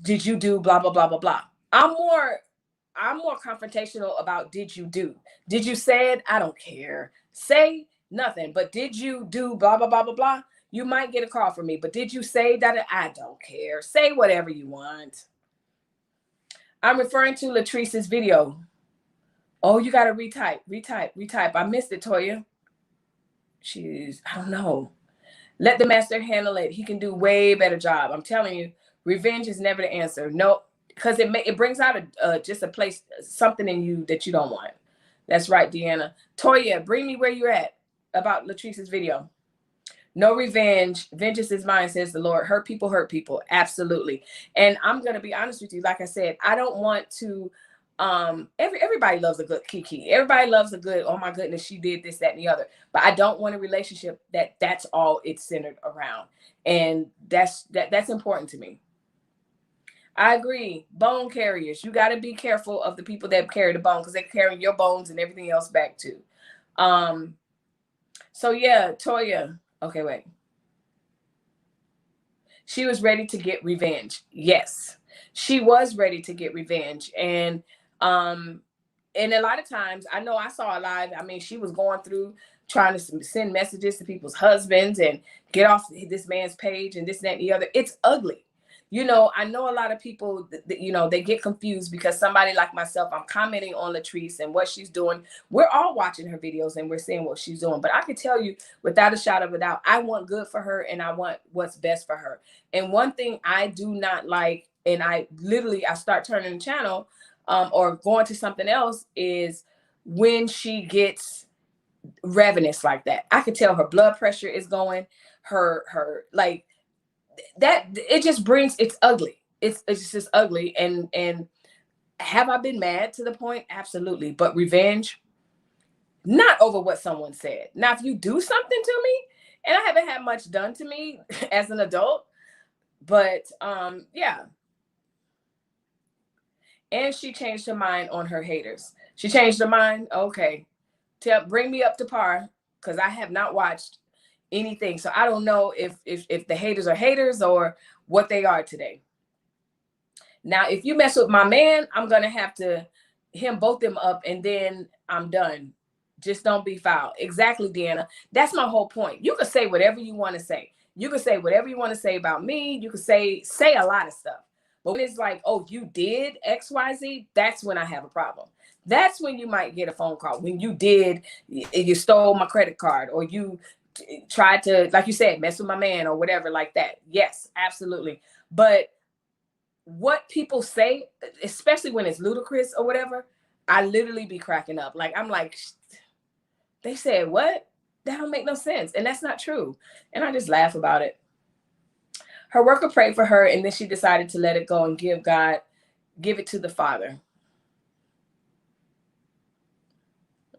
did you do blah, blah, blah, blah, blah? I'm more confrontational about did you do? Did you say it? I don't care. Say nothing. But did you do blah, blah, blah, blah, blah? You might get a call from me, but did you say that? I don't care. Say whatever you want. I'm referring to Latrice's video. Oh, you got to retype. I missed it, Toya. I don't know. Let the master handle it. He can do way better job. I'm telling you, revenge is never the answer. No, because it brings out just a place, something in you that you don't want. That's right, Deanna. Toya, bring me where you're at about Latrice's video. No revenge. Vengeance is mine, says the Lord. Hurt people. Absolutely. And I'm going to be honest with you. Like I said, I don't want to, everybody loves a good Kiki. Everybody loves a good, oh my goodness, she did this, that, and the other. But I don't want a relationship that's all it's centered around. And that's important to me. I agree. Bone carriers. You got to be careful of the people that carry the bone, because they're carrying your bones and everything else back too. So yeah, Toya. Okay, wait. She was ready to get revenge. Yes, she was ready to get revenge. And a lot of times, I know I saw a live. I mean, she was going through trying to send messages to people's husbands and get off this man's page and this, that, and the other. It's ugly. You know, I know a lot of people that, you know, they get confused because somebody like myself, I'm commenting on Latrice and what she's doing. We're all watching her videos and we're seeing what she's doing. But I can tell you without a shadow of a doubt, I want good for her and I want what's best for her. And one thing I do not like, and I start turning the channel or going to something else, is when she gets ravenous like that. I can tell her blood pressure is going, her like, that it just brings, it's ugly. It's just ugly. And have I been mad to the point? Absolutely. But revenge, not over what someone said. Now, if you do something to me, and I haven't had much done to me as an adult, but yeah. And she changed her mind on her haters. She changed her mind. Okay. Bring me up to par, because I have not watched anything. So I don't know if the haters are haters or what they are today. Now, if you mess with my man, I'm gonna have to him both them up, and then I'm done. Just don't be foul. Exactly, Deanna. That's my whole point. You can say whatever you want to say. You can say whatever you want to say about me. You can say a lot of stuff. But when it's like, oh, you did XYZ, that's when I have a problem. That's when you might get a phone call. When you stole my credit card, or you tried to, like you said, mess with my man or whatever like that. Yes, absolutely. But what people say, especially when it's ludicrous or whatever, I literally be cracking up. Like, I'm like, they said what? That don't make no sense. And that's not true. And I just laugh about it. Her worker prayed for her, and then she decided to let it go and give it to the Father.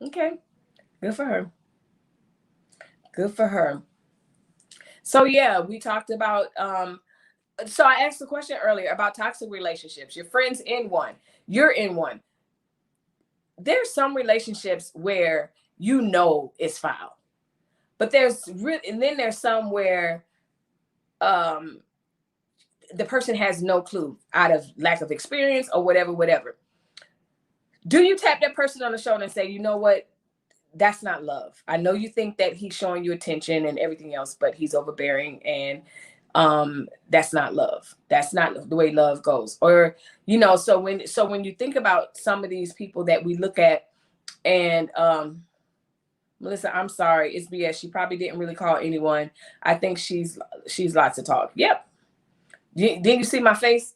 Okay. Good for her. Good for her. So yeah, we talked about, so I asked the question earlier about toxic relationships. Your friend's in one. You're in one. There's some relationships where you know it's foul, but and then there's some where the person has no clue out of lack of experience or whatever. Do you tap that person on the shoulder and say, you know what? That's not love. I know you think that he's showing you attention and everything else, but he's overbearing, and that's not love. That's not the way love goes. Or, so when you think about some of these people that we look at, and Melissa, I'm sorry, it's BS. She probably didn't really call anyone. I think she's lots of talk. Yep. Didn't you see my face?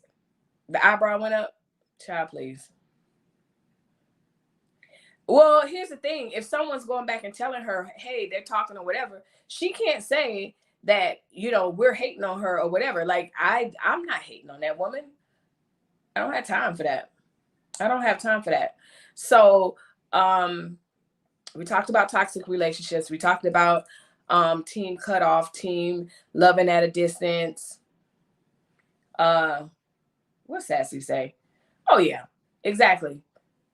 The eyebrow went up. Child, please. Well, here's the thing. If someone's going back and telling her, hey, they're talking or whatever, she can't say that, we're hating on her or whatever. Like, I'm not hating on that woman. I don't have time for that. I don't have time for that. So, we talked about toxic relationships. We talked about team cutoff, team loving at a distance. What's Sassy say? Oh, yeah, exactly.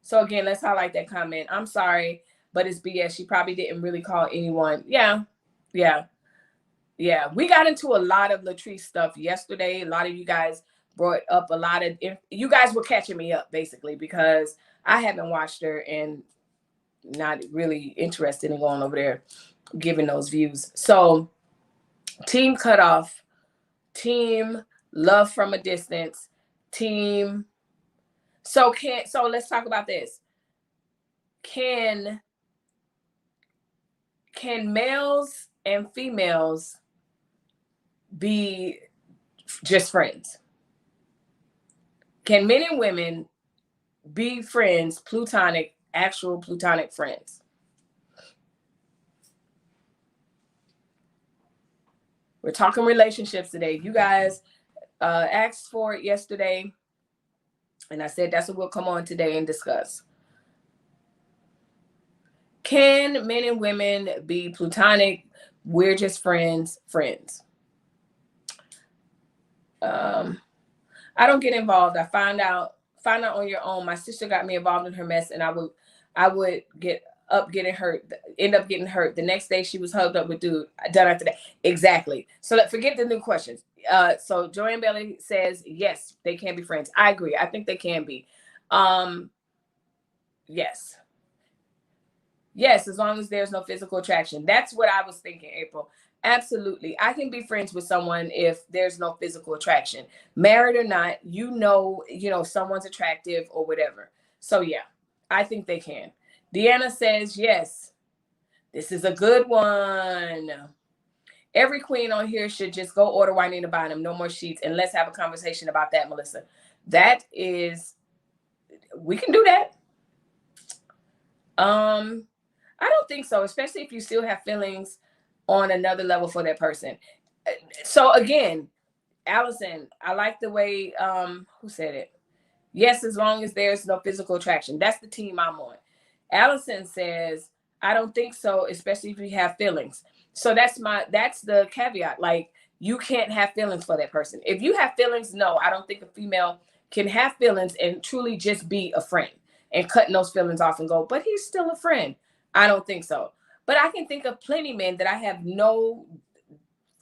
So again, let's highlight that comment. I'm sorry, but it's BS. She probably didn't really call anyone. Yeah. We got into a lot of Latrice stuff yesterday. A lot of you guys brought up you guys were catching me up, basically, because I haven't watched her and not really interested in going over there giving those views. So team cutoff, team love from a distance, team. So let's talk about this. Can males and females be just friends? Can men and women be friends, actual platonic friends? We're talking relationships today. You guys asked for it yesterday, and I said that's what we'll come on today and discuss. Can men and women be platonic? We're just friends. I don't get involved. I find out on your own. My sister got me involved in her mess, and I would end up getting hurt. The next day she was hugged up with dude. Done after that. Exactly. So forget the new questions. So Joanne Bailey says, yes, they can be friends. I agree. I think they can be. Yes. Yes, as long as there's no physical attraction. That's what I was thinking, April. Absolutely. I can be friends with someone if there's no physical attraction. Married or not, someone's attractive or whatever. So yeah, I think they can. Deanna says, yes, this is a good one. Every queen on here should just go order Juanita Bynum, no more sheets, and let's have a conversation about that, Melissa. We can do that. I don't think so, especially if you still have feelings on another level for that person. So again, Allison, I like the way, who said it? Yes, as long as there's no physical attraction. That's the team I'm on. Allison says, I don't think so, especially if you have feelings. So that's the caveat. Like, you can't have feelings for that person. If you have feelings, no, I don't think a female can have feelings and truly just be a friend and cutting those feelings off and go, but he's still a friend. I don't think so. But I can think of plenty men that I have no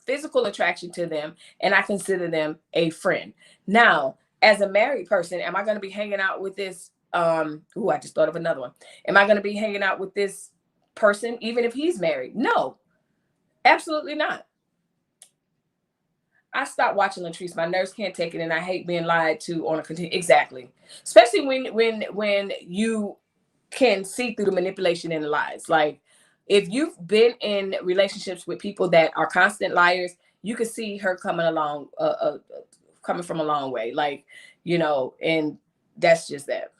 physical attraction to them and I consider them a friend. Now, as a married person, am I going to be hanging out with this? I just thought of another one. Am I going to be hanging out with this person even if he's married? No, absolutely not. I stopped watching Latrice. My nerves can't take it, and I hate being lied to on a continue. Exactly, especially when you can see through the manipulation and the lies. Like if you've been in relationships with people that are constant liars, you can see her coming along, coming from a long way. Like, you know, and that's just that.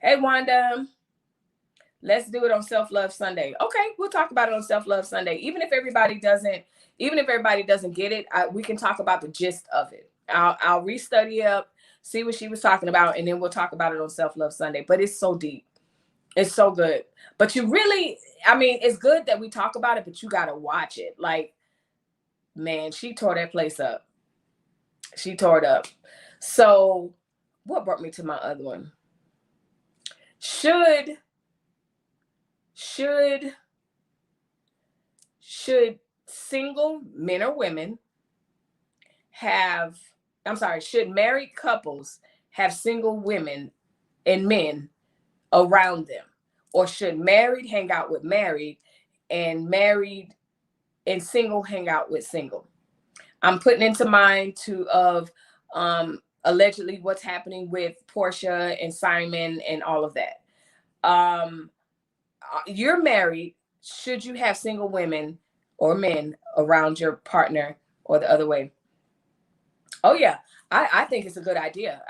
Hey Wanda, let's do it on Self-Love Sunday. Okay, we'll talk about it on Self-Love Sunday. Even if everybody doesn't get it, we can talk about the gist of it. I'll restudy up, see what she was talking about, and then we'll talk about it on Self-Love Sunday. But it's so deep. It's so good. But you really, I mean, it's good that we talk about it, but you got to watch it. Like, man, she tore that place up. She tore it up. So what brought me to my other one? Should single men or women should married couples have single women and men around them? Or should married hang out with married and married and single hang out with single? I'm putting into mind of allegedly what's happening with Portia and Simon and all of that. You're married. Should you have single women or men around your partner or the other way? Oh yeah, I think it's a good idea.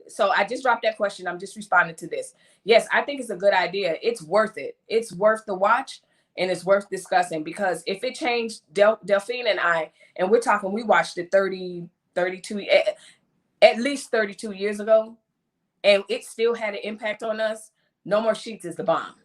So I just dropped that question. I'm just responding to this. Yes, I think it's a good idea. It's worth it. It's worth the watch and it's worth discussing, because if it changed Delphine and I, and we're talking, we watched it 32, at least 32 years ago, and it still had an impact on us. No More Sheets is the bomb.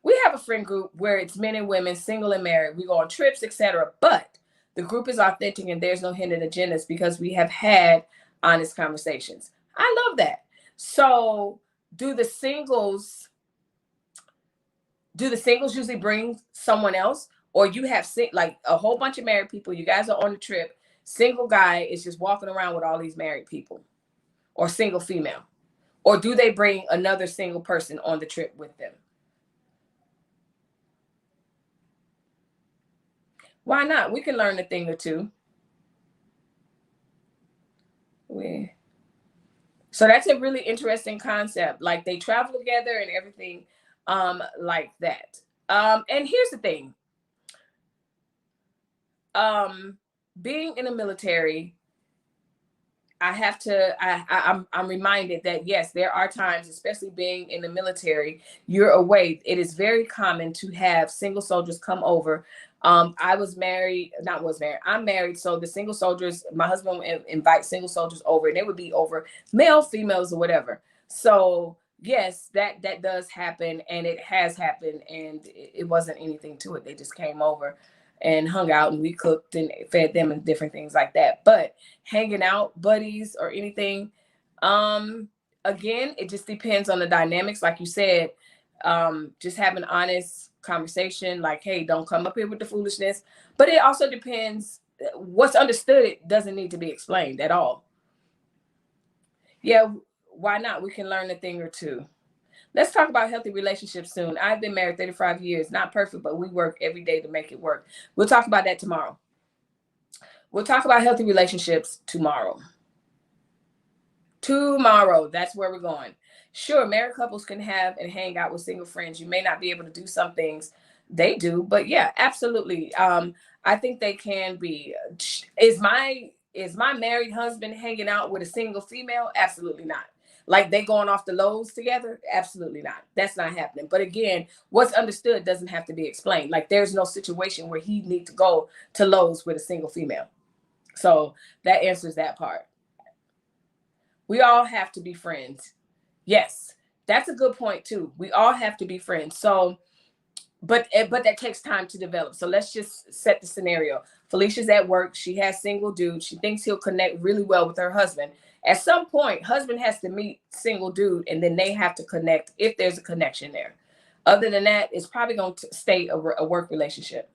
We have a friend group where it's men and women, single and married. We go on trips, etc. But the group is authentic and there's no hidden agendas because we have had honest conversations. I love that. So do the singles usually bring someone else? Or you have like a whole bunch of married people, you guys are on the trip, single guy is just walking around with all these married people, or single female? Or do they bring another single person on the trip with them? Why not? We can learn a thing or two. So that's a really interesting concept. Like they travel together and everything like that. And here's the thing. Being in the military, I'm reminded that yes, there are times, especially being in the military, you're away. It is very common to have single soldiers come over. I'm married. So the single soldiers, my husband would invite single soldiers over, and they would be over male, females, or whatever. So yes, that does happen, and it has happened, and it wasn't anything to it. They just came over and hung out, and we cooked and fed them and different things like that. But hanging out, buddies or anything, again, it just depends on the dynamics. Like you said, just have an honest conversation, like, hey, don't come up here with the foolishness. But it also depends. What's understood doesn't need to be explained at all. Yeah, why not? We can learn a thing or two. Let's talk about healthy relationships soon. I've been married 35 years. Not perfect, but we work every day to make it work. We'll talk about that tomorrow. We'll talk about healthy relationships tomorrow. That's where we're going. Sure, married couples can have and hang out with single friends. You may not be able to do some things they do, but yeah, absolutely. I think they can be. Is my married husband hanging out with a single female? Absolutely not. Like they going off the lows together? Absolutely not. That's not happening. But again, what's understood doesn't have to be explained. Like there's no situation where he need to go to Lowe's with a single female. So that answers that part. We all have to be friends. Yes, that's a good point too. We all have to be friends. So but that takes time to develop. So let's just set the scenario. Felicia's at work. She has single dude. She thinks he'll connect really well with her husband. At some point, husband has to meet single dude, and then they have to connect if there's a connection there. Other than that, it's probably going to stay a work relationship.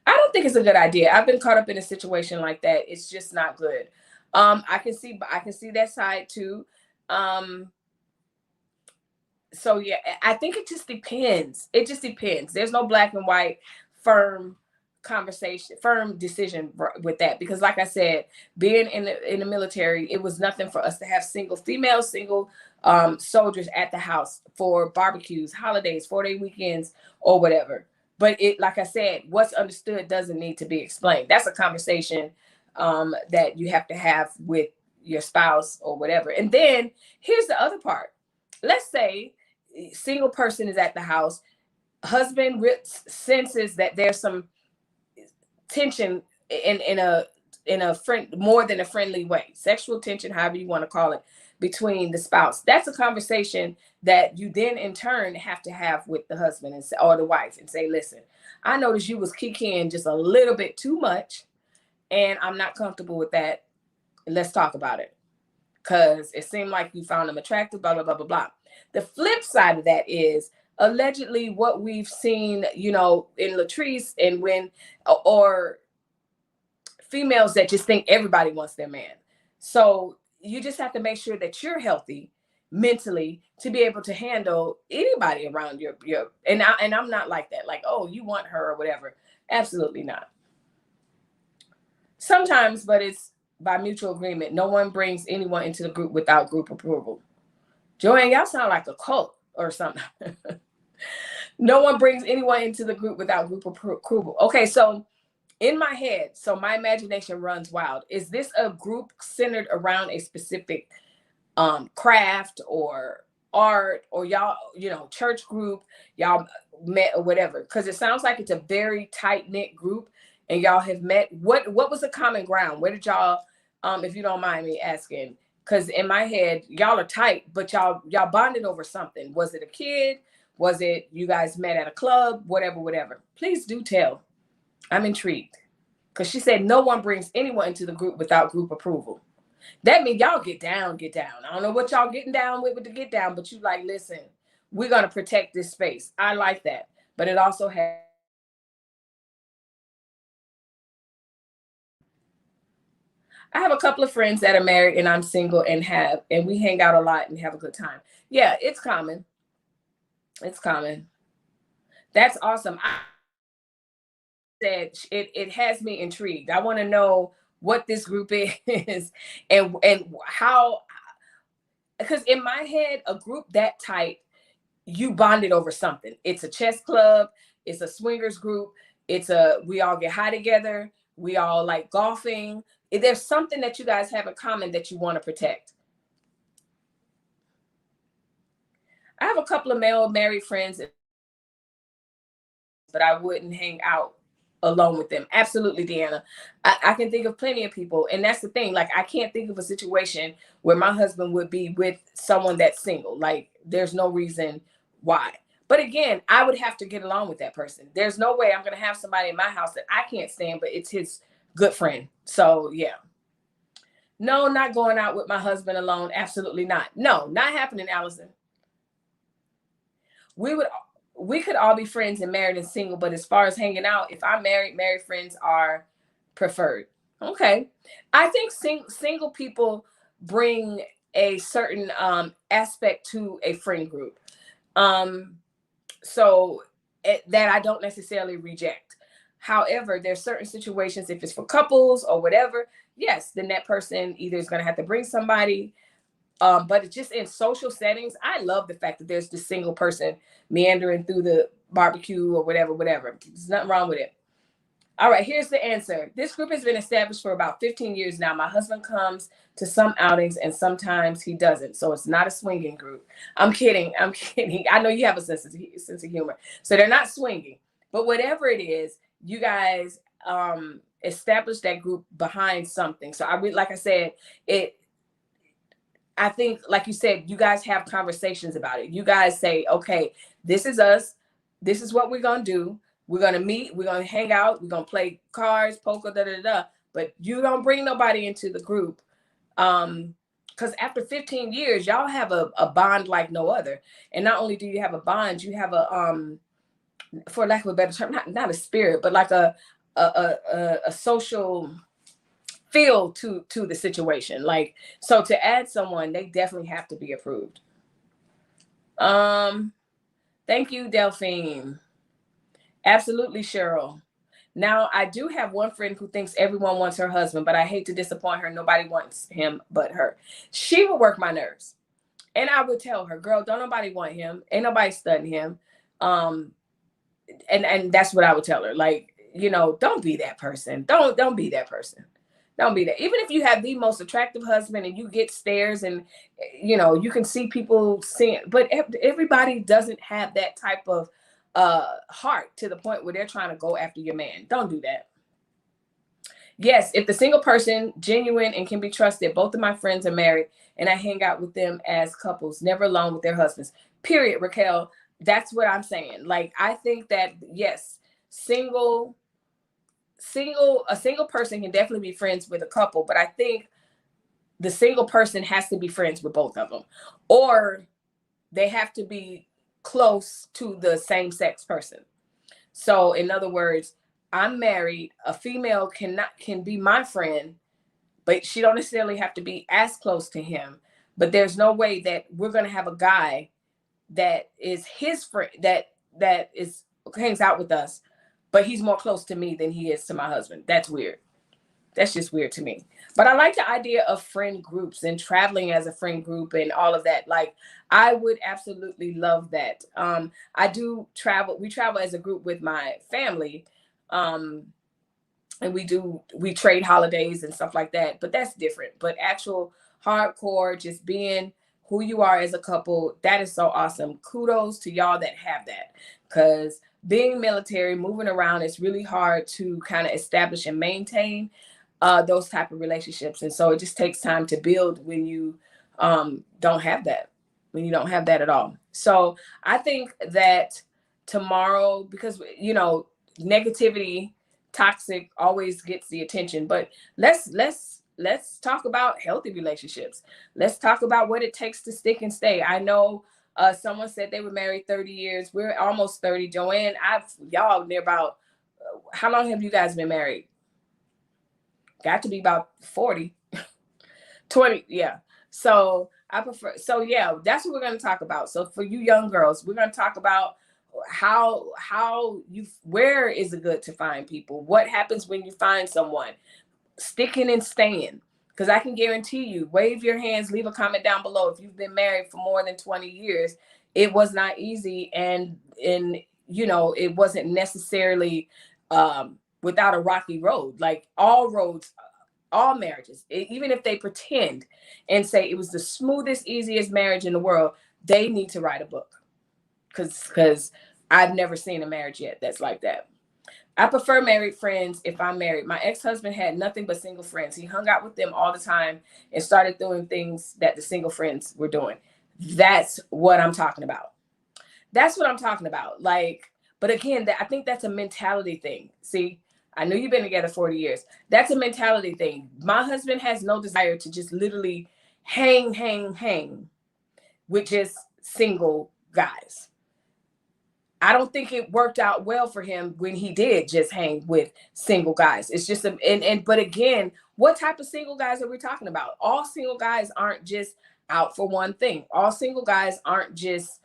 I don't think it's a good idea. I've been caught up in a situation like that. It's just not good. I can see that side too. So yeah, I think it just depends. It just depends. There's no black and white firm firm decision with that, because like I said, being in the military, it was nothing for us to have single soldiers at the house for barbecues, holidays, 4-day weekends, or whatever. But it, like I said, what's understood doesn't need to be explained. That's a conversation that you have to have with your spouse or whatever. And then here's the other part. Let's say single person is at the house, husband senses that there's some tension in a friend, more than a friendly way, sexual tension, however you want to call it, between the spouse. That's a conversation that you then in turn have to have with the husband and or the wife, and say, listen, I noticed you was kikiing just a little bit too much, and I'm not comfortable with that. Let's talk about it, because it seemed like you found him attractive, blah, blah, blah, blah, blah. The flip side of that is allegedly what we've seen, in Latrice, and or females that just think everybody wants their man. So you just have to make sure that you're healthy mentally to be able to handle anybody around your and I'm not like that, like, oh, you want her or whatever. Absolutely not. Sometimes, but it's by mutual agreement. No one brings anyone into the group without group approval. Joanne, y'all sound like a cult or something. No one brings anyone into the group without group approval. Okay, so in my head, so my imagination runs wild. Is this a group centered around a specific craft or art, or y'all, church group, y'all met or whatever? Because it sounds like it's a very tight-knit group and y'all have met. What was the common ground? Where did y'all, if you don't mind me asking, because in my head, y'all are tight, but y'all bonded over something. Was it a kid? Was it you guys met at a club? Whatever. Please do tell. I'm intrigued. Because she said no one brings anyone into the group without group approval. That means y'all get down. I don't know what y'all getting down with the get down, but you like, listen, we're going to protect this space. I like that. But it also has. I have a couple of friends that are married and I'm single, and we hang out a lot and have a good time. Yeah, it's common. It's common. That's awesome. I said it has me intrigued. I want to know what this group is and how, because in my head, a group that tight, you bonded over something. It's a chess club, it's a swingers group, we all get high together, we all like golfing. There's something that you guys have in common that you want to protect. I have a couple of male married friends, but I wouldn't hang out alone with them. Absolutely, Deanna. I can think of plenty of people. And that's the thing. Like, I can't think of a situation where my husband would be with someone that's single. Like, there's no reason why. But again, I would have to get along with that person. There's no way I'm going to have somebody in my house that I can't stand, but it's his good friend. So, yeah. No, not going out with my husband alone. Absolutely not. No, not happening, Allison. We could all be friends and married and single, but as far as hanging out, if I'm married friends are preferred. Okay. I think single people bring a certain aspect to a friend group. So that I don't necessarily reject. However, there's certain situations, if it's for couples or whatever, yes, then that person either is going to have to bring somebody. But it's just in social settings, I love the fact that there's this single person meandering through the barbecue or whatever. There's nothing wrong with it. All right, here's the answer. This group has been established for about 15 years now. My husband comes to some outings and sometimes he doesn't. So it's not a swinging group. I'm kidding. I know you have a sense of humor. So they're not swinging. But whatever it is, you guys establish that group behind something. So like I said, I think, like you said, you guys have conversations about it. You guys say, okay, this is us. This is what we're going to do. We're going to meet. We're going to hang out. We're going to play cards, poker, da, da, da. But you don't bring nobody into the group. Because after 15 years, y'all have a bond like no other. And not only do you have a bond, you have a, for lack of a better term, not a spirit, but like a social feel to the situation. Like, so to add someone, they definitely have to be approved. Thank you, Delphine. Absolutely, Cheryl. Now, I do have one friend who thinks everyone wants her husband, but I hate to disappoint her. Nobody wants him but her. She would work my nerves. And I would tell her, girl, don't nobody want him. Ain't nobody studying him. And that's what I would tell her. Like, you know, don't be that person. Don't be that person. Don't be that. Even if you have the most attractive husband and you get stares and, you know, you can see people seeing, but everybody doesn't have that type of heart to the point where they're trying to go after your man. Don't do that. Yes, if the single person, genuine and can be trusted, both of my friends are married and I hang out with them as couples, never alone with their husbands. Period, Raquel. That's what I'm saying. Like, I think that, yes, a single person can definitely be friends with a couple, but I think the single person has to be friends with both of them, or they have to be close to the same sex person. So in other words, I'm married, a female can be my friend, but she don't necessarily have to be as close to him. But there's no way that we're going to have a guy that is his friend, that is hangs out with us, but he's more close to me than he is to my husband. That's weird. That's just weird to me. But I like the idea of friend groups and traveling as a friend group and all of that. Like, I would absolutely love that. I do travel. We travel as a group with my family. And we trade holidays and stuff like that. But that's different. But actual hardcore, just being who you are as a couple, that is so awesome. Kudos to y'all that have that. Because being military, moving around, it's really hard to kind of establish and maintain those type of relationships. And so it just takes time to build when you don't have that, at all. So I think that tomorrow, because, you know, negativity, toxic always gets the attention, but let's talk about healthy relationships. Let's talk about what it takes to stick and stay. I know someone said they were married 30 years. We're almost 30. Joanne, y'all near about, how long have you guys been married? Got to be about 40, 20. Yeah. So yeah, that's what we're going to talk about. So for you young girls, we're going to talk about where is it good to find people? What happens when you find someone? Sticking and staying. Because I can guarantee you, wave your hands, leave a comment down below. If you've been married for more than 20 years, it was not easy. And you know, it wasn't necessarily without a rocky road. Like, all roads, all marriages, even if they pretend and say it was the smoothest, easiest marriage in the world, they need to write a book. Because I've never seen a marriage yet that's like that. I prefer married friends if I'm married. My ex-husband had nothing but single friends. He hung out with them all the time and started doing things that the single friends were doing. That's what I'm talking about. That's what I'm talking about. Like, but again, I think that's a mentality thing. See, I know you've been together 40 years. That's a mentality thing. My husband has no desire to just literally hang with just single guys. I don't think it worked out well for him when he did just hang with single guys. It's just but again, what type of single guys are we talking about? All single guys aren't just out for one thing. All single guys aren't just,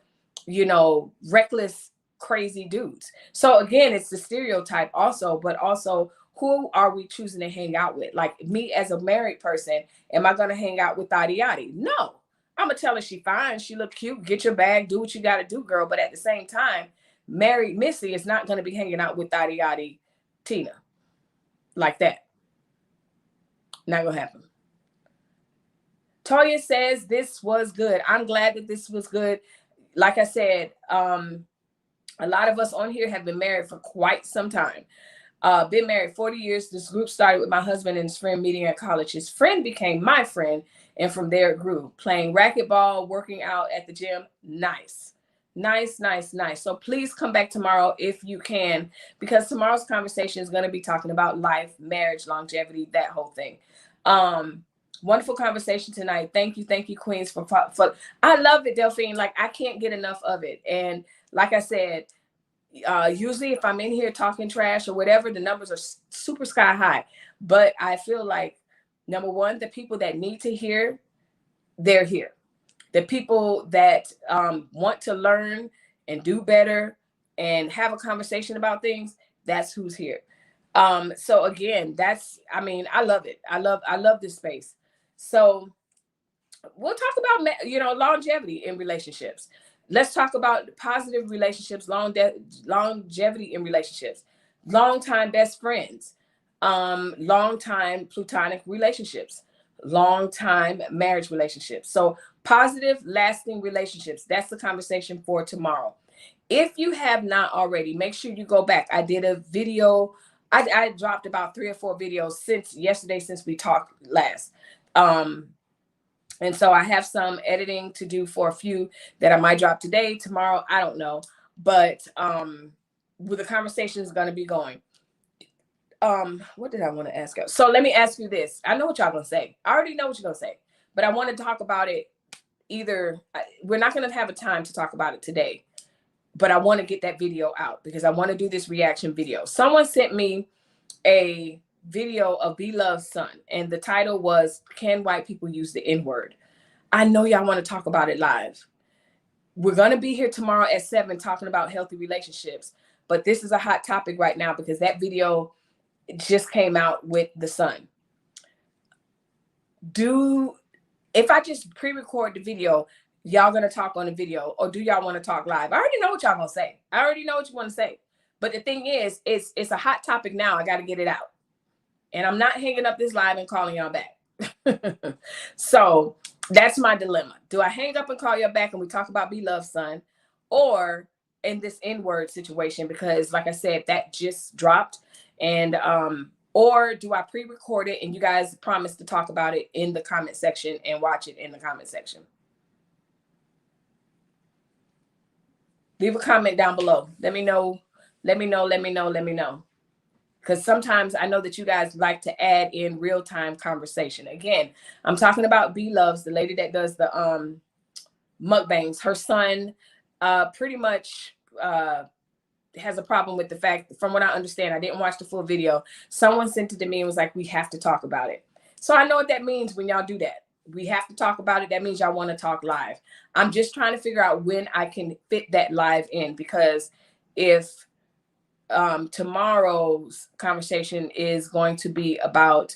you know, reckless, crazy dudes. So again, it's the stereotype also, but also, who are we choosing to hang out with? Like, me as a married person, am I going to hang out with Thadi Yadi? No. I'm going to tell her she fine, she look cute, get your bag, do what you got to do, girl. But at the same time, married Missy is not going to be hanging out with Thadi Yadi Tina like that. Not going to happen. Toya says this was good. I'm glad that this was good. Like I said, a lot of us on here have been married for quite some time. Been married 40 years. This group started with my husband and his friend meeting at college. His friend became my friend, and from there it grew. Playing racquetball, working out at the gym. Nice. Nice, nice, nice. So please come back tomorrow if you can, because tomorrow's conversation is going to be talking about life, marriage, longevity, that whole thing. Wonderful conversation tonight. Thank you, Queens, for I love it, Delphine. Like, I can't get enough of it. And like I said, usually if I'm in here talking trash or whatever, the numbers are super sky high. But I feel like, number one, the people that need to hear, they're here. The people that want to learn and do better and have a conversation about things, that's who's here. So again, I love it. I love this space. So we'll talk about, longevity in relationships. Let's talk about positive relationships, longevity in relationships, long time best friends, long time platonic relationships, long time marriage relationships. So positive, lasting relationships. That's the conversation for tomorrow. If you have not already, make sure you go back. I did a video. I dropped about 3 or 4 videos since yesterday, since we talked last. And so I have some editing to do for a few that I might drop today, tomorrow, I don't know. But where the conversation is going to be going. What did I want to ask you? So let me ask you this. I know what y'all going to say. I already know what you're going to say. But I want to talk about it we're not going to have a time to talk about it today. But I want to get that video out because I want to do this reaction video. Someone sent me a video of Beloved's son, and the title was, "Can White People Use the N-Word?" I know y'all want to talk about it live. We're going to be here tomorrow at 7 talking about healthy relationships, but this is a hot topic right now because that video just came out with the son. If I just pre-record the video, y'all gonna talk on the video, or do y'all want to talk live? I already know what y'all gonna say. I already know what you want to say. But the thing is, it's a hot topic now. I got to get it out. And I'm not hanging up this live and calling y'all back. So that's my dilemma. Do I hang up and call y'all back and we talk about Beloved's son, or in this N-word situation? Because like I said, that just dropped. And or do I pre-record it and you guys promise to talk about it in the comment section and watch it in the comment section? Leave a comment down below. Let me know. Because sometimes I know that you guys like to add in real-time conversation. Again, I'm talking about Beloved's, the lady that does the mukbangs. Her son pretty much has a problem with the fact, from what I understand, I didn't watch the full video. Someone sent it to me and was like, we have to talk about it. So I know what that means when y'all do that. We have to talk about it. That means y'all want to talk live. I'm just trying to figure out when I can fit that live in, because if tomorrow's conversation is going to be about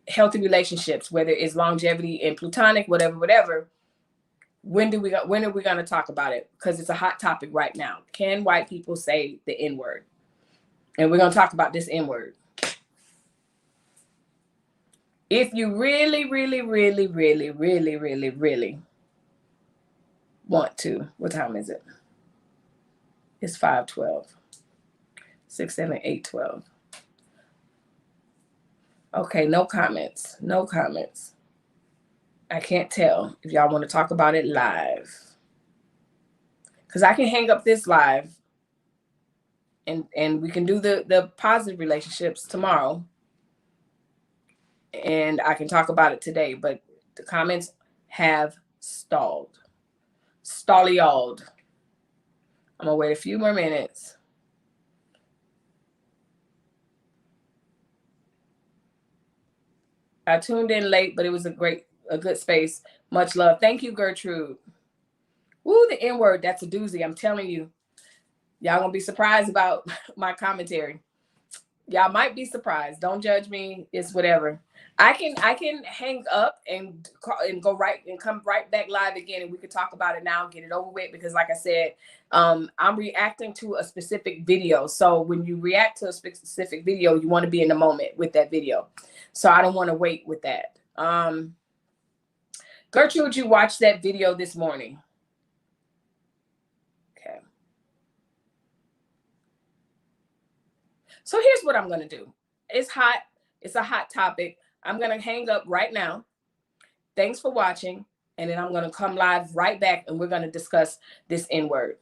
healthy relationships, whether it's longevity and platonic, whatever, when are we going to talk about it? Because it's a hot topic right now. Can white people say the N-word? And we're going to talk about this N-word. If you really want to, what time is it? It's 5:12. 6, 7, 8, 12. Okay, no comments. I can't tell if y'all want to talk about it live. Because I can hang up this live and we can do the positive relationships tomorrow. And I can talk about it today, but the comments have stalled. Stalled. I'm going to wait a few more minutes. I tuned in late, but it was a good space. Much love. Thank you, Gertrude. Woo, the N-word, that's a doozy. I'm telling you. Y'all gonna be surprised about my commentary. Y'all might be surprised. Don't judge me. It's whatever. I can hang up and go right and come right back live again, and we could talk about it now, get it over with. Because like I said, I'm reacting to a specific video. So when you react to a specific video, you want to be in the moment with that video. So I don't want to wait with that. Gertrude, you watched that video this morning. Okay. So here's what I'm going to do. It's hot. It's a hot topic. I'm going to hang up right now. Thanks for watching. And then I'm going to come live right back and we're going to discuss this N-word.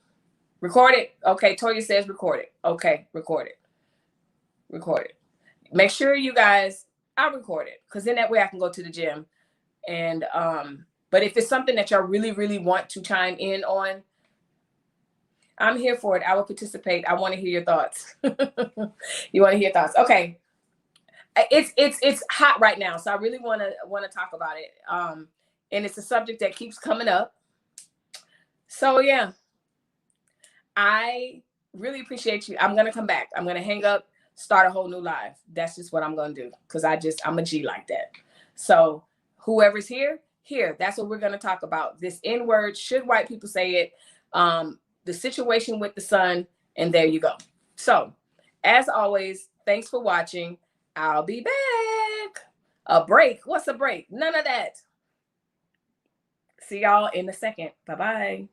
Record it. Okay, Toya says record it. Okay, record it. Record it. Make sure you guys, I'll record it, because then that way I can go to the gym. And but if it's something that y'all really, really want to chime in on, I'm here for it. I will participate. I want to hear your thoughts. You want to hear thoughts? Okay. It's hot right now, so I really want to talk about it. And it's a subject that keeps coming up. So yeah, I really appreciate you. I'm gonna come back. I'm gonna hang up, start a whole new live. That's just what I'm gonna do, because I'm a G like that. So whoever's here, that's what we're gonna talk about. This N word, should white people say it? The situation with the son, and there you go. So as always, thanks for watching. I'll be back. A break? What's a break? None of that. See y'all in a second. Bye-bye.